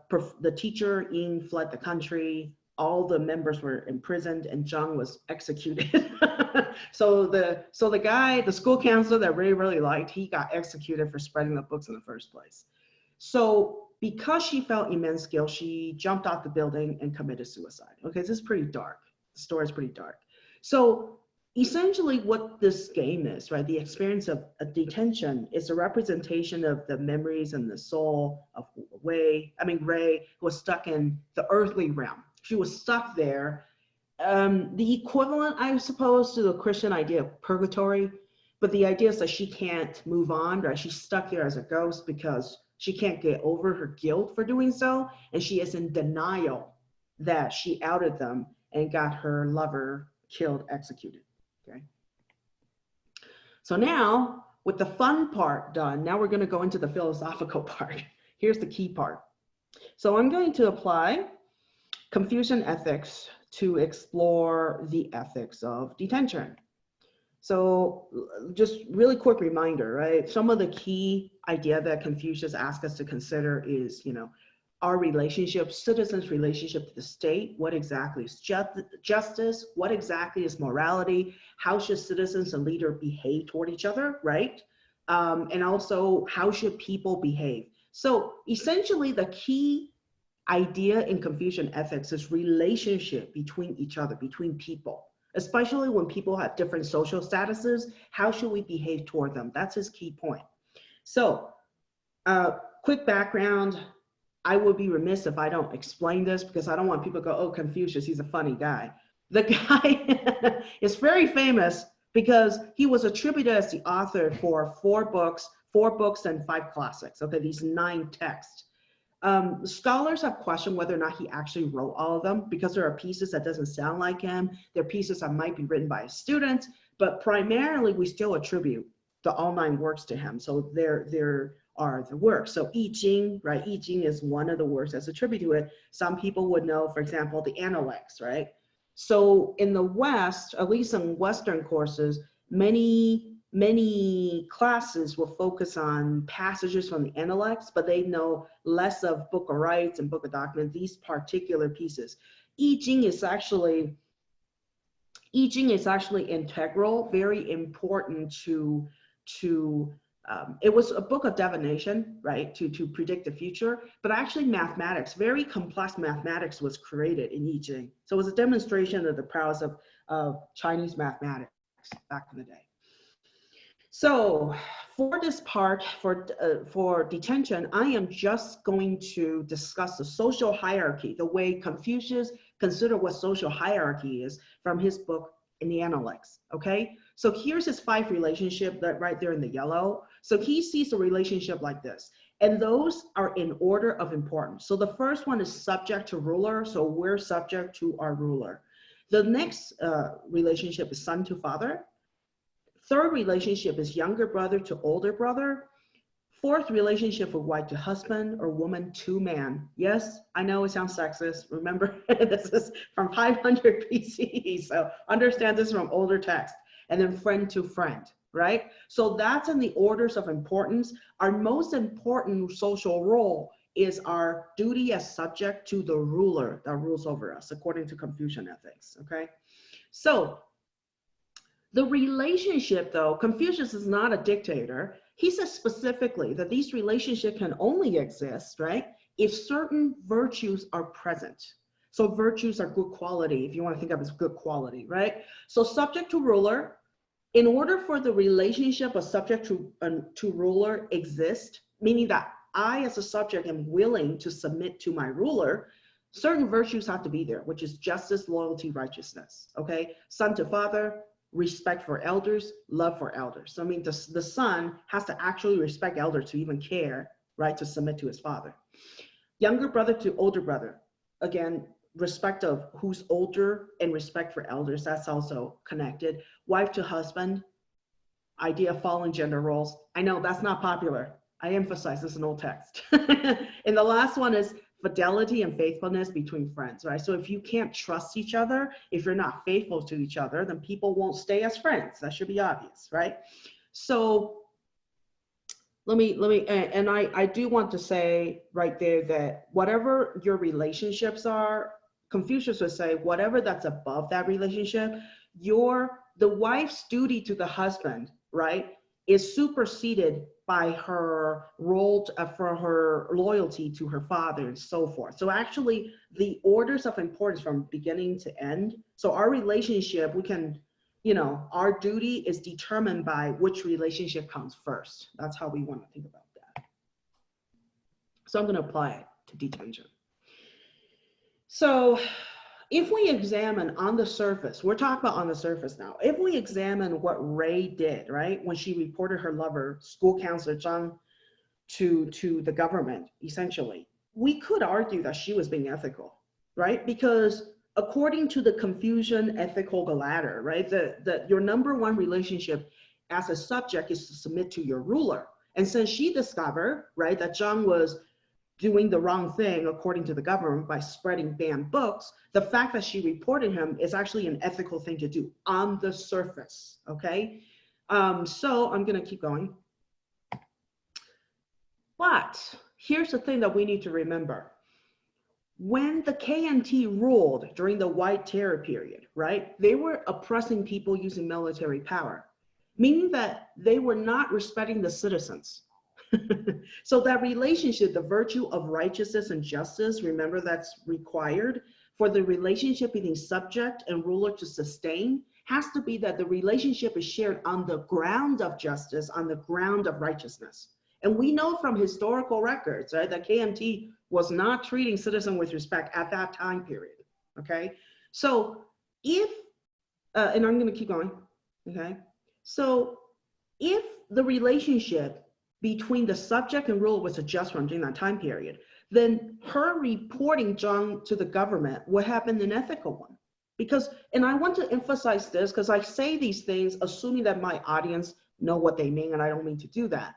teacher Ying fled the country, all the members were imprisoned, and Zhang was executed. So the guy, the school counselor that Ray really liked, he got executed for spreading the books in the first place. So because she felt immense guilt, she jumped off the building and committed suicide. Okay, this is pretty dark. The story is pretty dark. So essentially what this game is, right? The experience of a detention is a representation of the memories and the soul of Ray, who was stuck in the earthly realm. She was stuck there. The equivalent, I suppose, to the Christian idea of purgatory, but the idea is that she can't move on, right? She's stuck there as a ghost because she can't get over her guilt for doing so, and she is in denial that she outed them and got her lover killed, executed, okay? So now, with the fun part done, now we're gonna go into the philosophical part. Here's the key part. So I'm going to apply Confucian ethics to explore the ethics of detention. So just really quick reminder, right? Some of the key idea that Confucius asks us to consider is, you know, our relationship, citizens' relationship to the state. What exactly is justice? What exactly is morality? How should citizens and leaders behave toward each other, right? And also, how should people behave? So essentially, the key idea in Confucian ethics is relationship between each other, between people. Especially when people have different social statuses, how should we behave toward them? That's his key point. So, quick background, I would be remiss if I don't explain this because I don't want people to go, oh, Confucius, he's a funny guy. The guy is very famous because he was attributed as the author for four books and 5 classics, okay, these 9 texts. Scholars have questioned whether or not he actually wrote all of them because there are pieces that doesn't sound like him. There are pieces that might be written by a student, but primarily we still attribute the all 9 works to him. So there are the works. So I Ching, right? I Ching is one of the works that's attributed to it. Some people would know, for example, the Analects, right? So in the West, at least in Western courses, many many classes will focus on passages from the Analects, but they know less of Book of Rights and Book of Doctrine, these particular pieces. I Ching is actually integral, very important to it was a book of divination, right, to predict the future, but actually mathematics, very complex mathematics was created in I Ching. So it was a demonstration of the prowess of Chinese mathematics back in the day. So for this part, for detention, I am just going to discuss the social hierarchy, the way Confucius considered what social hierarchy is from his book in the Analects, okay? So here's his 5 relationship that right there in the yellow. So he sees a relationship like this, and those are in order of importance. So the first one is subject to ruler, so we're subject to our ruler. The next relationship is son to father. Third relationship is younger brother to older brother. Fourth relationship of wife to husband or woman to man. Yes, I know it sounds sexist. Remember, this is from 500 BCE, so understand this from older text. And then friend to friend, right? So that's in the orders of importance. Our most important social role is our duty as subject to the ruler that rules over us, according to Confucian ethics, okay? So the relationship, though, Confucius is not a dictator. He says specifically that these relationships can only exist, right, if certain virtues are present. So virtues are good quality, if you want to think of it as good quality, right? So subject to ruler, in order for the relationship of subject to ruler exist, meaning that I as a subject am willing to submit to my ruler, certain virtues have to be there, which is justice, loyalty, righteousness, okay? Son to father, respect for elders, love for elders. So I mean, the son has to actually respect elders to even care, right, to submit to his father. Younger brother to older brother, again, respect of who's older and respect for elders, that's also connected. Wife to husband, idea of following gender roles. I know that's not popular. I emphasize this in old text. And the last one is fidelity and faithfulness between friends, right? So if you can't trust each other, if you're not faithful to each other, then people won't stay as friends. That should be obvious, right? So I do want to say right there that whatever your relationships are, Confucius would say, whatever that's above that relationship, the wife's duty to the husband, right, is superseded by her role for her loyalty to her father and so forth. So actually the orders of importance from beginning to end. So our relationship, we can, our duty is determined by which relationship comes first. That's how we want to think about that. So I'm going to apply it to detention. So if we examine on the surface, we're talking about on the surface now. If we examine what Ray did, right, when she reported her lover, school counselor Zhang, to the government, essentially, we could argue that she was being ethical, right? Because according to the Confucian ethical ladder, right, your number one relationship as a subject is to submit to your ruler. And since she discovered, right, that Zhang was doing the wrong thing according to the government by spreading banned books, the fact that she reported him is actually an ethical thing to do on the surface, okay? So I'm gonna keep going. But here's the thing that we need to remember. When the KMT ruled during the White Terror period, right, they were oppressing people using military power, meaning that they were not respecting the citizens. So that relationship, the virtue of righteousness and justice, remember that's required for the relationship between subject and ruler to sustain, has to be that the relationship is shared on the ground of justice, on the ground of righteousness. And we know from historical records, right, that KMT was not treating citizens with respect at that time period, okay? So if, and I'm gonna keep going, okay? So if the relationship between the subject and ruler was a just one during that time period, then her reporting Zhang to the government would have been an ethical one. Because, and I want to emphasize this because I say these things assuming that my audience know what they mean, and I don't mean to do that.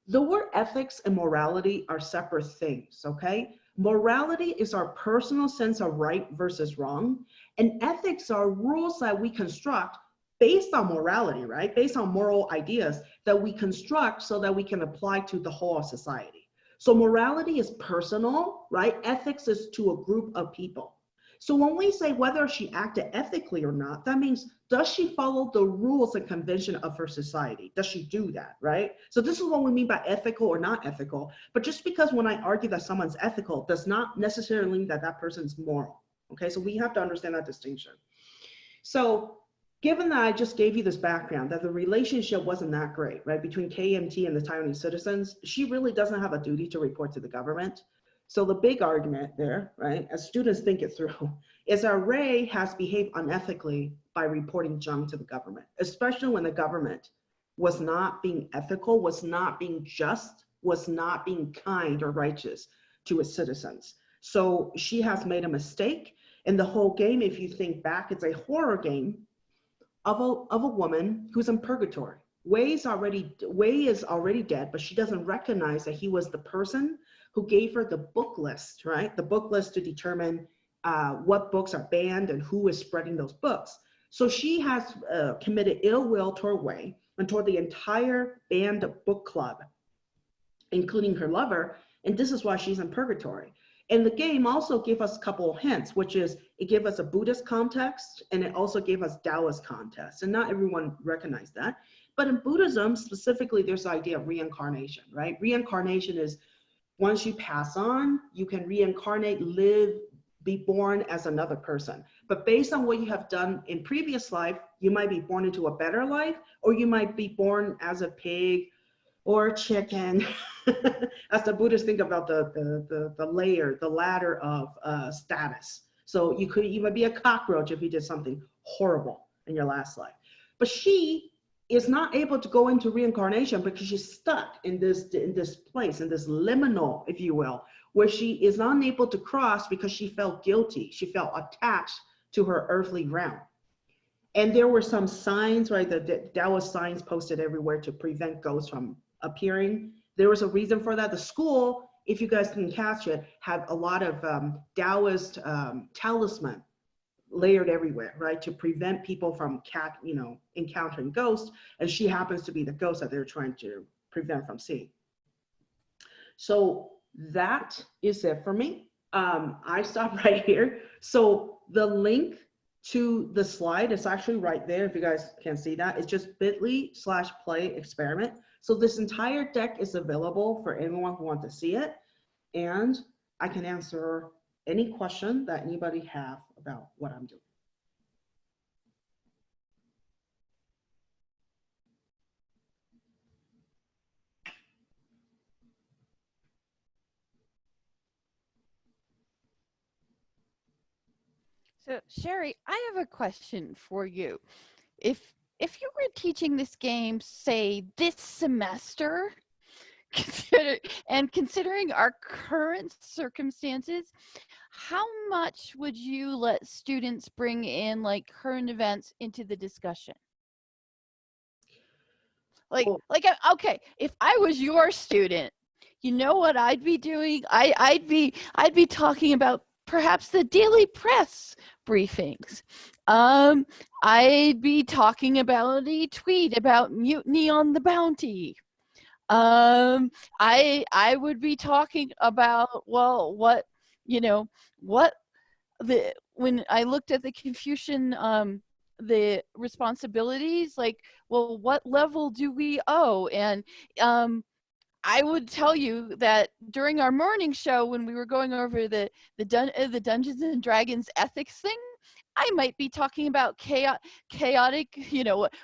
The word ethics and morality are separate things, okay? Morality is our personal sense of right versus wrong, and ethics are rules that we construct based on morality, right? Based on moral ideas that we construct so that we can apply to the whole of society. So morality is personal, right? Ethics is to a group of people. So when we say whether she acted ethically or not, that means, does she follow the rules and convention of her society? Does she do that, right? So this is what we mean by ethical or not ethical. But just because when I argue that someone's ethical does not necessarily mean that that person's moral, okay? So we have to understand that distinction. So given that I just gave you this background, that the relationship wasn't that great, right, between KMT and the Taiwanese citizens, she really doesn't have a duty to report to the government. So the big argument there, right, as students think it through, is that Ray has behaved unethically by reporting junk to the government, especially when the government was not being ethical, was not being just, was not being kind or righteous to its citizens. So she has made a mistake. And the whole game, if you think back, it's a horror game of a woman who's in purgatory. Wei is already dead, but she doesn't recognize that he was the person who gave her the book list, right? The book list to determine what books are banned and who is spreading those books. So she has committed ill will toward Wei and toward the entire banned book club, including her lover. And this is why she's in purgatory. And the game also gave us a couple of hints, which is it gave us a Buddhist context and it also gave us Taoist context. And not everyone recognized that. But in Buddhism, specifically, there's the idea of reincarnation, right? Reincarnation is once you pass on, you can reincarnate, live, be born as another person. But based on what you have done in previous life, you might be born into a better life, or you might be born as a pig or a chicken. As the Buddhists think about the ladder of status. So you could even be a cockroach if you did something horrible in your last life. But she is not able to go into reincarnation because she's stuck in this place, in this liminal, if you will, where she is unable to cross because she felt guilty. She felt attached to her earthly realm. And there were some signs, right? There was signs posted everywhere to prevent ghosts from appearing. There was a reason for that. The school, if you guys didn't catch it, had a lot of Taoist talisman layered everywhere, right? To prevent people from encountering ghosts. And she happens to be the ghost that they're trying to prevent from seeing. So that is it for me. I stop right here. So the link to the slide is actually right there. If you guys can see that, it's just bit.ly/play-experiment. So this entire deck is available for anyone who wants to see it. And I can answer any question that anybody have about what I'm doing. So Sherry, I have a question for you. If you were teaching this game, say this semester, considering our current circumstances, how much would you let students bring in like current events into the discussion? Okay, if I was your student, you know what I'd be doing? I'd be talking about perhaps the daily press briefings. I'd be talking about a tweet about mutiny on the Bounty. I would be talking about, well, when I looked at the Confucian, the responsibilities, like, well, what level do we owe? And I would tell you that during our morning show, when we were going over the Dungeons and Dragons ethics thing, I might be talking about chaotic,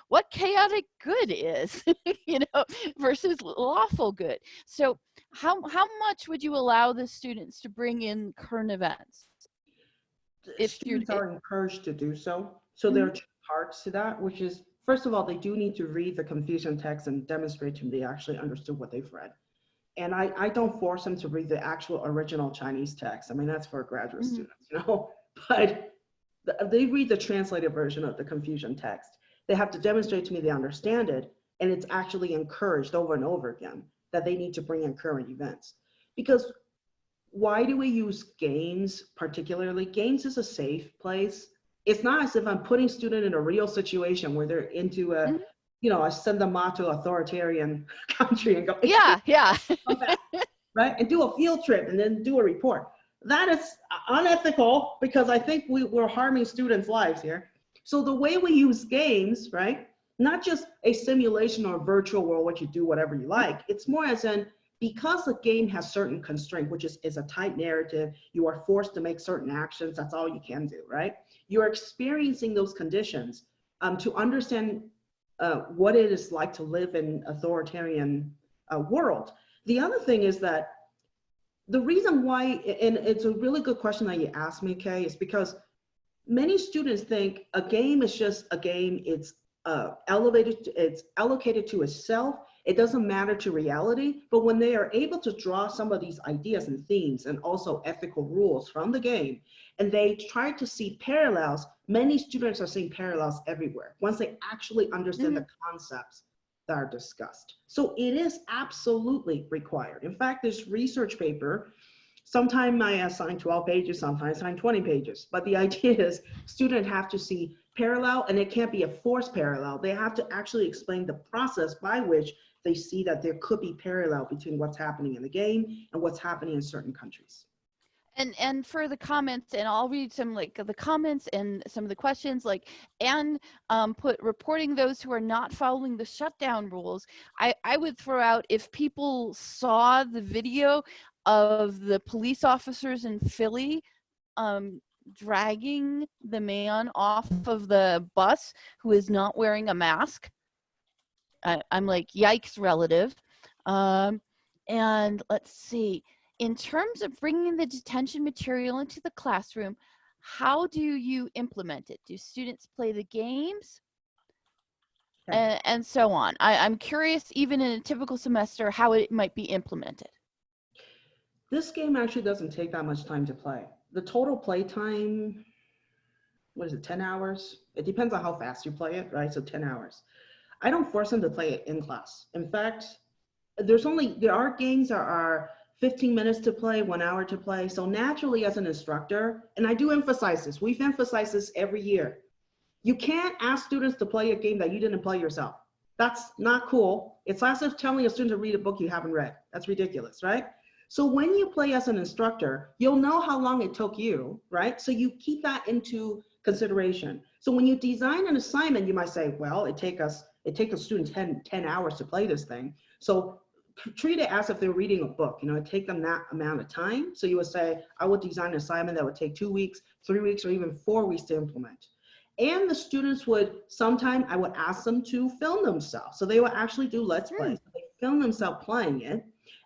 what chaotic good is, versus lawful good. So how much would you allow the students to bring in current events? If students are encouraged to do so. So there are two parts to that, which is, first of all, they do need to read the Confucian text and demonstrate to them they actually understood what they've read. And I don't force them to read the actual original Chinese text. I mean, that's for graduate students, but they read the translated version of the Confucian text. They have to demonstrate to me they understand it, and it's actually encouraged over and over again that they need to bring in current events. Because why do we use games particularly? Games is a safe place. it's not as if I'm putting student in a real situation where they're into a, you know, I send them off to authoritarian country and go, Yeah, yeah. come back, right? And do a field trip and then do a report. That is unethical because I think we're harming students' lives here. So the way we use games, right? Not just a simulation or a virtual world, what you do, whatever you like. It's more as in, because the game has certain constraint, which is a tight narrative, you are forced to make certain actions. That's all you can do, right? You're experiencing those conditions to understand what it is like to live in authoritarian world. The other thing is that the reason why, and it's a really good question that you asked me, Kay, is because many students think a game is just a game. It's it's allocated to itself. It doesn't matter to reality. But when they are able to draw some of these ideas and themes and also ethical rules from the game, and they try to see parallels, many students are seeing parallels everywhere once they actually understand the concepts that are discussed. So it is absolutely required. In fact, this research paper, sometimes I assign 12 pages, sometimes I assign 20 pages. But the idea is students have to see parallel, and it can't be a forced parallel. They have to actually explain the process by which they see that there could be parallel between what's happening in the game and what's happening in certain countries. And for the comments, and I'll read some like the comments and some of the questions, like, and put reporting those who are not following the shutdown rules. I would throw out, if people saw the video of the police officers in Philly dragging the man off of the bus who is not wearing a mask, I'm like, yikes, relative. And let's see. In terms of bringing the detention material into the classroom, how do you implement it? Do students play the games? Okay. And so on. I'm curious, even in a typical semester, how it might be implemented. This game actually doesn't take that much time to play. The total play time, what is it, 10 hours? It depends on how fast you play it, right? So 10 hours. I don't force them to play it in class. In fact, there are games that are 15 minutes to play, 1 hour to play. So naturally, as an instructor, and I do emphasize this, we've emphasized this every year. You can't ask students to play a game that you didn't play yourself. That's not cool. It's as if telling a student to read a book you haven't read. That's ridiculous, right? So when you play as an instructor, you'll know how long it took you, right? So you keep that into consideration. So when you design an assignment, you might say, well, it take a student 10 hours to play this thing. So treat it as if they're reading a book, you know, it take them that amount of time. So you would say, I would design an assignment that would take 2 weeks, 3 weeks, or even 4 weeks to implement. And the students would, sometime I would ask them to film themselves. So they would actually do Let's Play. So they film themselves playing it.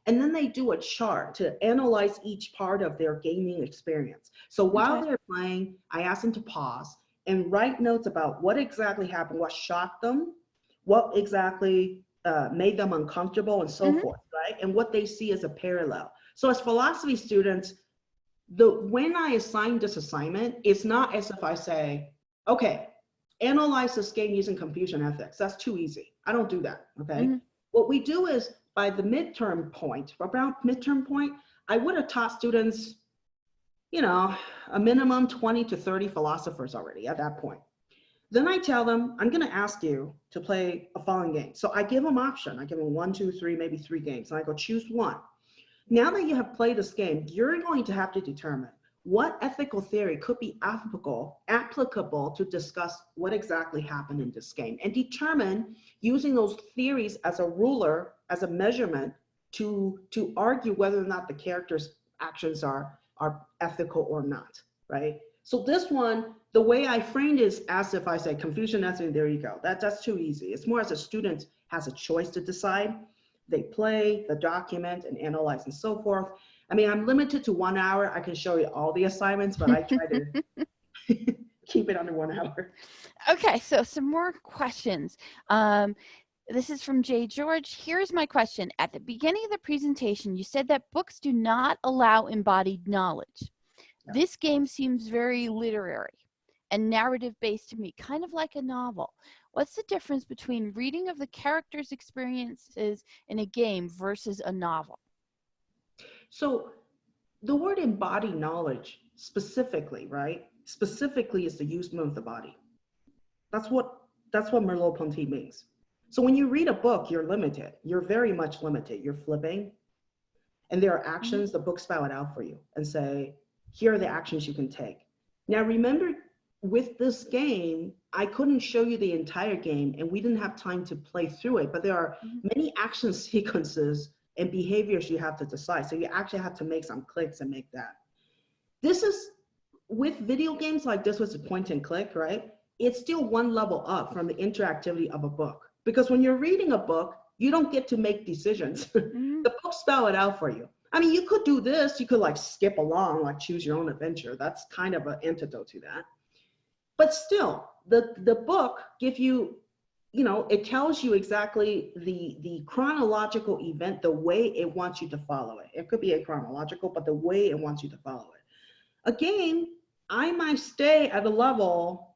And then they do a chart to analyze each part of their gaming experience. So while they're playing, I ask them to pause and write notes about what exactly happened, what shocked them, what exactly made them uncomfortable, and so forth, right? And what they see as a parallel. So as philosophy students, when I assign this assignment, it's not as if I say, okay, analyze this game using Confucian ethics. That's too easy. I don't do that, okay? What we do is, by the midterm point, around midterm point, I would have taught students, you know, a minimum 20 to 30 philosophers already at that point. Then I tell them, I'm going to ask you to play a following game. So I give them option. I give them 1, 2, 3, maybe 3 games. And I go, choose one. Now that you have played this game, you're going to have to determine what ethical theory could be applicable to discuss what exactly happened in this game, and determine, using those theories as a ruler, as a measurement, to argue whether or not the character's actions are ethical or not, right? So this one, the way I framed it is as if I say Confucian ethics, there you go. That's too easy. It's more as a student has a choice to decide. They play, the document, and analyze, and so forth. I mean, I'm limited to 1 hour. I can show you all the assignments, but I try to keep it under 1 hour. Okay, so some more questions. This is from Jay George. Here's my question. At the beginning of the presentation, you said that books do not allow embodied knowledge. Yeah. This game seems very literary and narrative based to me, kind of like a novel. What's the difference between reading of the characters' experiences in a game versus a novel? So the word embody knowledge specifically, right? Specifically is the use of the body. That's what Merleau-Ponty means. So when you read a book, you're limited. You're very much limited. You're flipping. And there are actions, the book spell it out for you and say, here are the actions you can take. Now remember, with this game, I couldn't show you the entire game and we didn't have time to play through it, but there are many action sequences and behaviors you have to decide. So you actually have to make some clicks and make that. This is, with video games like this was a point and click, right? It's still one level up from the interactivity of a book. Because when you're reading a book, you don't get to make decisions. The book spell it out for you. I mean, you could do this, you could like skip along, like choose your own adventure. That's kind of an antidote to that. But still, the book gives you, you know, it tells you exactly the chronological event, the way it wants you to follow it. It could be a chronological, but the way it wants you to follow it. A game, I might stay at a level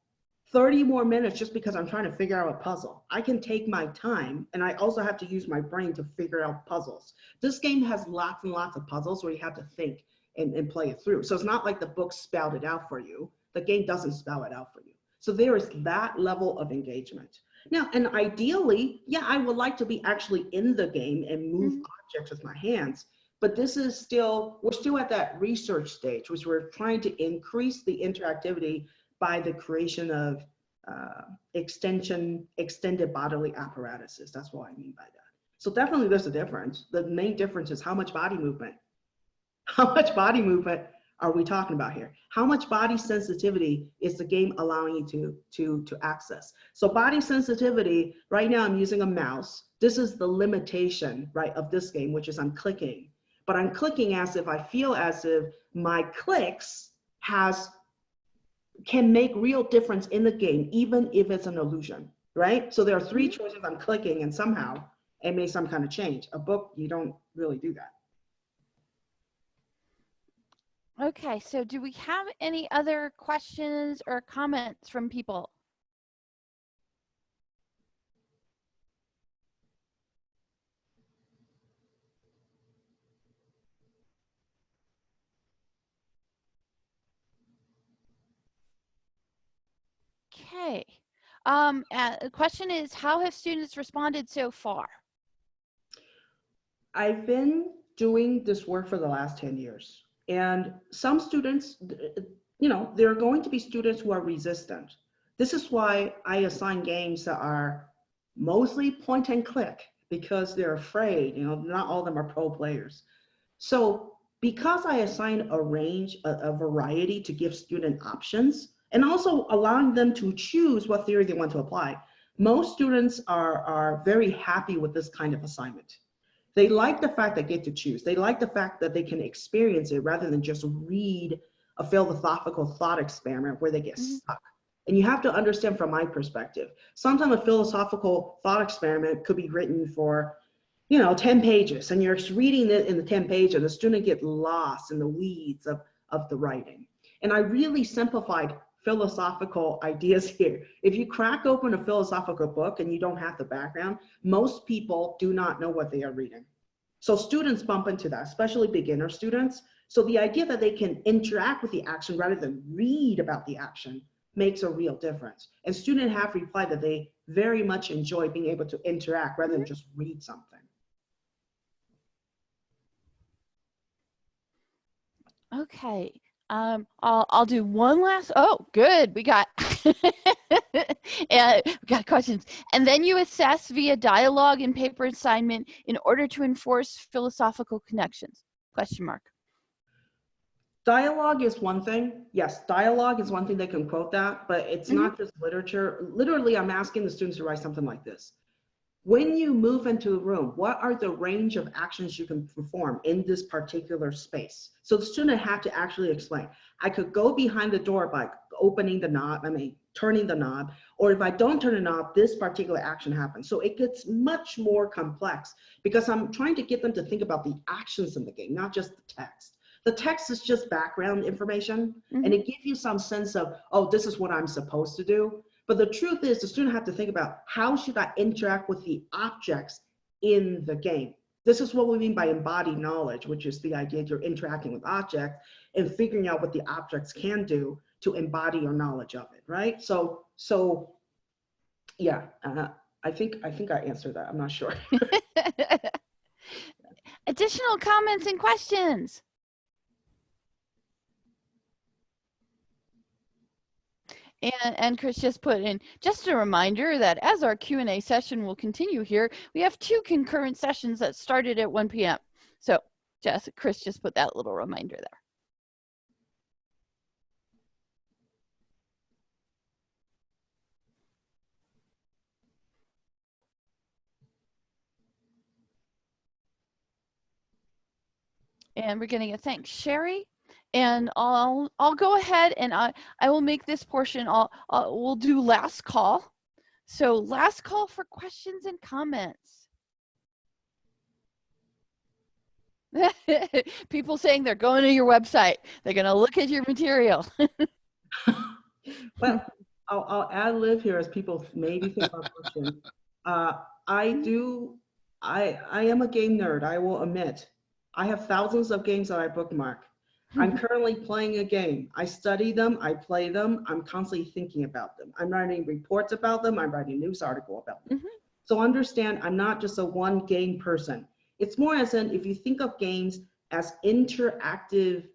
30 more minutes just because I'm trying to figure out a puzzle. I can take my time, and I also have to use my brain to figure out puzzles. This game has lots and lots of puzzles where you have to think and play it through. So it's not like the book spelled it out for you. The game doesn't spell it out for you. So there is that level of engagement. Now, and ideally, yeah, I would like to be actually in the game and move objects with my hands, but this is still, we're still at that research stage, which we're trying to increase the interactivity by the creation of extended bodily apparatuses. That's what I mean by that. So definitely there's a difference. The main difference is how much body movement. How much body movement are we talking about here? How much body sensitivity is the game allowing you to access? So body sensitivity, right now I'm using a mouse. This is the limitation, right, of this game, which is I'm clicking. But I'm clicking as if I feel as if my clicks can make real difference in the game, even if it's an illusion, right? So there are three choices I'm clicking and somehow it makes some kind of change. A book, you don't really do that. Okay, so do we have any other questions or comments from people? Okay. The question is, how have students responded so far? I've been doing this work for the last 10 years. And some students, you know, there are going to be students who are resistant. This is why I assign games that are mostly point and click, because they're afraid, you know, not all of them are pro players. So because I assign a range, a variety to give student options, and also allowing them to choose what theory they want to apply, most students are very happy with this kind of assignment. They like the fact they get to choose. They like the fact that they can experience it rather than just read a philosophical thought experiment where they get stuck. And you have to understand from my perspective, sometimes a philosophical thought experiment could be written for, you know, 10 pages, and you're reading it in the 10 pages, and the student gets lost in the weeds of the writing. And I really simplified philosophical ideas here. If you crack open a philosophical book and you don't have the background, most people do not know what they are reading. So students bump into that, especially beginner students. So the idea that they can interact with the action rather than read about the action makes a real difference. And students have replied that they very much enjoy being able to interact rather than just read something. Okay. I'll do one last. Oh, good. We got we got questions. And then you assess via dialogue and paper assignment in order to enforce philosophical connections. Question mark. Dialogue is one thing. Yes, dialogue is one thing they can quote that, but it's not just literature. Literally, I'm asking the students to write something like this. When you move into a room, what are the range of actions you can perform in this particular space? So the student had to actually explain. I could go behind the door by opening the knob, turning the knob, or if I don't turn the knob, this particular action happens. So it gets much more complex because I'm trying to get them to think about the actions in the game, not just the text. The text is just background information, and it gives you some sense of, oh, this is what I'm supposed to do. But the truth is the student have to think about how should I interact with the objects in the game. This is what we mean by embodied knowledge, which is the idea that you're interacting with objects and figuring out what the objects can do to embody your knowledge of it, right? So yeah, I think I answered that. I'm not sure. Additional comments and questions? And Chris just put in, just a reminder that as our Q&A session will continue here, we have 2 concurrent sessions that started at 1 p.m. So Chris just put that little reminder there. And we're getting a thanks, Sherry. And I'll go ahead and I will make this portion. We'll do last call. So last call for questions and comments. People saying they're going to your website. They're going to look at your material. Well, I'll ad lib here as people maybe think about questions. I am a game nerd. I will admit. I have thousands of games that I bookmark. I'm currently playing a game. I study them, I play them, I'm constantly thinking about them. I'm writing reports about them, I'm writing news article about them. So understand, I'm not just a one game person. It's more as in, if you think of games as interactive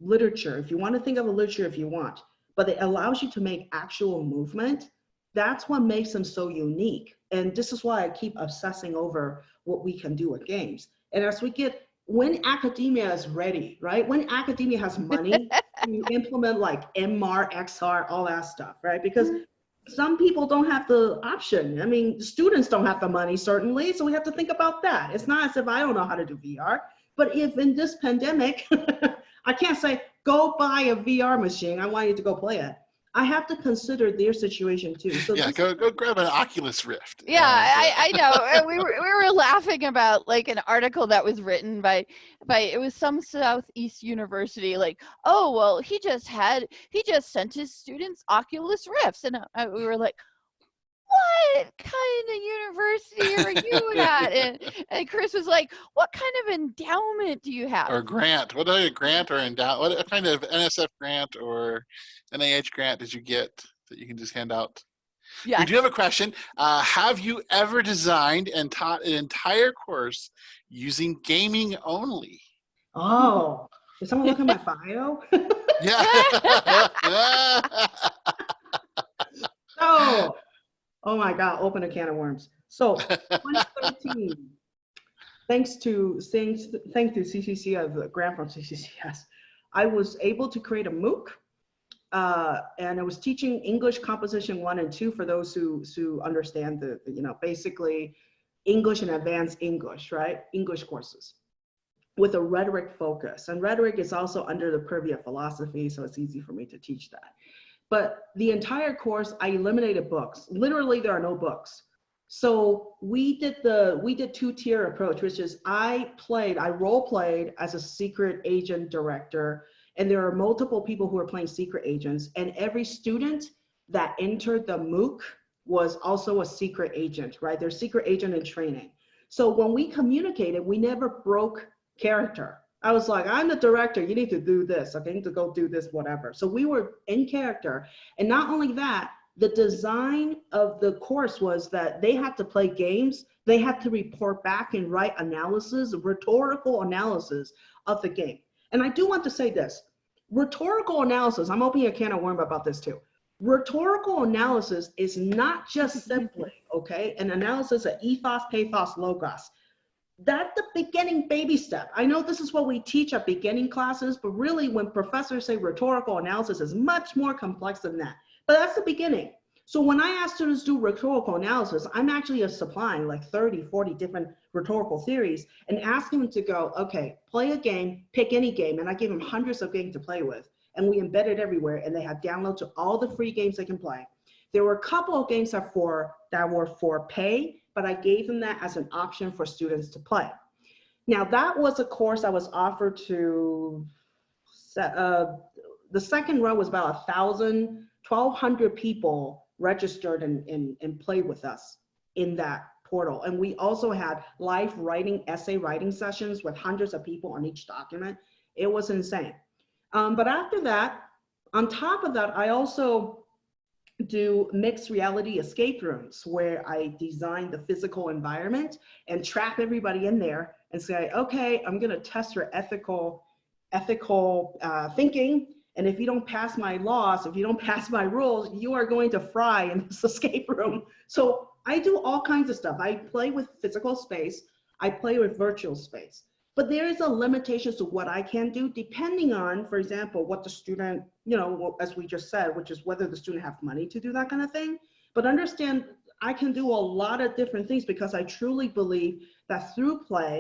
literature, if you want to think of a literature if you want, but it allows you to make actual movement, that's what makes them so unique. And this is why I keep obsessing over what we can do with games. And as we get, when academia is ready, right? When academia has money, you implement like MR, XR, all that stuff, right? Because some people don't have the option. I mean, students don't have the money, certainly. So we have to think about that. It's not as if I don't know how to do VR, but if in this pandemic, I can't say, go buy a VR machine, I want you to go play it. I have to consider their situation too. So yeah, go grab an Oculus Rift. Yeah, I know. We were laughing about like an article that was written by it was some Southeast university. Like, oh well, he just sent his students Oculus Rifts, and we were like, what kind of university are you at? And Chris was like, what kind of endowment do you have? Or grant. What a grant or endowment? What kind of NSF grant or NIH grant did you get that you can just hand out? Yeah. We do have a question. Have you ever designed and taught an entire course using gaming only? Oh, did someone look at my bio? Yeah. Oh my God, open a can of worms. So 2013, thanks to CCCS, the grant from CCCS, I was able to create a MOOC, and I was teaching English Composition 1 and 2 for those who understand the basically English and advanced English, right? English courses with a rhetoric focus. And rhetoric is also under the purview of philosophy, so it's easy for me to teach that. But the entire course, I eliminated books. Literally, there are no books. So we did 2-tier approach, which is I role played as a secret agent director, and there are multiple people who are playing secret agents, and every student that entered the MOOC was also a secret agent, right? They're secret agent in training. So when we communicated, we never broke character. I was like, I'm the director, you need to do this, okay, you need to go do this, whatever. So we were in character. And not only that, the design of the course was that they had to play games, they had to report back and write analysis, rhetorical analysis of the game. And I do want to say this, rhetorical analysis, I'm opening a can of worms about this too. Rhetorical analysis is not just simply, okay, an analysis of ethos, pathos, logos. That's the beginning baby step. I know this is what we teach at beginning classes, but really when professors say rhetorical analysis is much more complex than that. But that's the beginning. So when I ask students to do rhetorical analysis, I'm actually supplying like 30, 40 different rhetorical theories and asking them to go, okay, play a game, pick any game. And I give them hundreds of games to play with. And we embed it everywhere. And they have downloads to all the free games they can play. There were a couple of games that were for pay, but I gave them that as an option for students to play. Now that was a course I was offered to, the second row was about 1,200 people registered and played with us in that portal. And we also had live essay writing sessions with hundreds of people on each document. It was insane. But after that, on top of that, I also do mixed reality escape rooms where I design the physical environment and trap everybody in there and say, okay, I'm gonna test your ethical thinking. And if you don't pass my laws, if you don't pass my rules, you are going to fry in this escape room. So I do all kinds of stuff. I play with physical space. I play with virtual space. But there is a limitation to what I can do depending on, for example, what the student, you know, as we just said, which is whether the student have money to do that kind of thing. But understand, I can do a lot of different things because I truly believe that through play,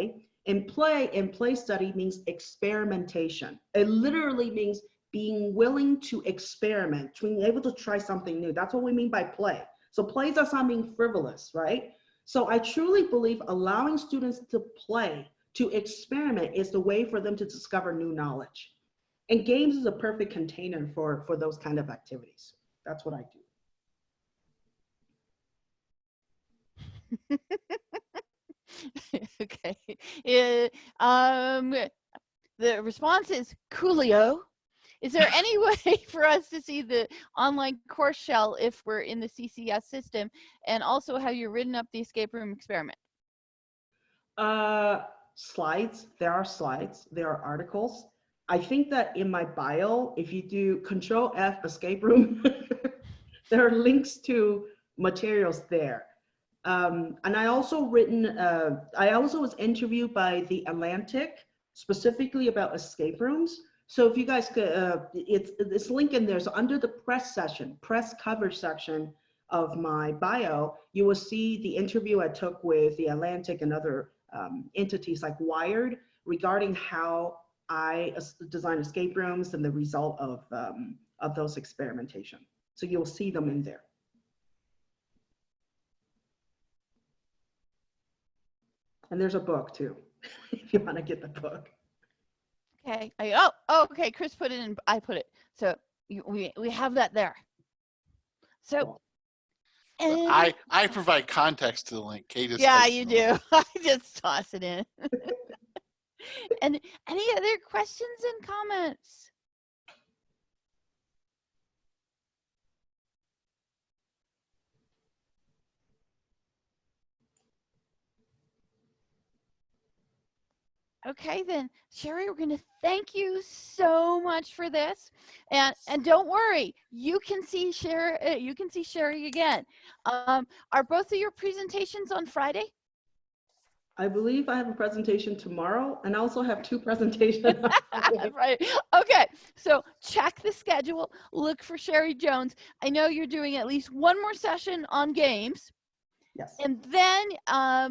and play study means experimentation. It literally means being willing to experiment, being able to try something new. That's what we mean by play. So play does not mean frivolous, right? So I truly believe allowing students to play, to experiment is the way for them to discover new knowledge. And games is a perfect container for those kind of activities. That's what I do. Okay. The response is Coolio. Is there any way for us to see the online course shell if we're in the CCS system, and also how you've written up the escape room experiment? Slides, there are slides, there are articles. I think that in my bio, if you do Control F escape room, there are links to materials there. And I also was interviewed by The Atlantic specifically about escape rooms. So if you guys could, it's linked in there. So under the press cover section of my bio, you will see the interview I took with The Atlantic and other entities like Wired regarding how I design escape rooms and the result of those experimentation. So you'll see them in there. And there's a book too, if you want to get the book. Okay. Okay. Chris put it in. I put it. So we have that there. So. And I provide context to the link. Kay just yeah, you do. I just toss it in. And any other questions and comments? Okay, then, Sherry, we're going to thank you so much for this, and don't worry, you can see Sherry again. Are both of your presentations on Friday? I believe I have a presentation tomorrow, and I also have 2 presentations. Right. Okay. So check the schedule. Look for Sherry Jones. I know you're doing at least one more session on games. Yes. And then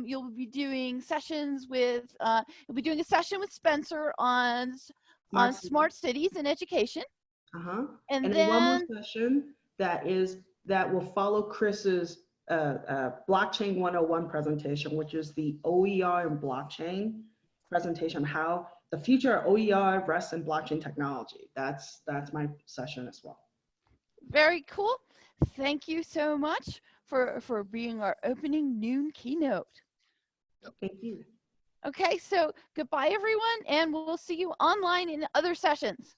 you'll be doing sessions with you'll be doing a session with Spencer on smart cities and education. And then one more session that will follow Chris's blockchain 101 presentation, which is the OER and blockchain presentation, how the future of OER rests in blockchain technology. That's my session as well. Very cool. Thank you so much for being our opening noon keynote. Thank you. Okay, so goodbye everyone, and we'll see you online in other sessions.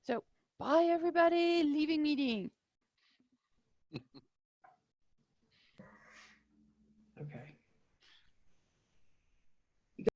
So bye everybody, leaving meeting.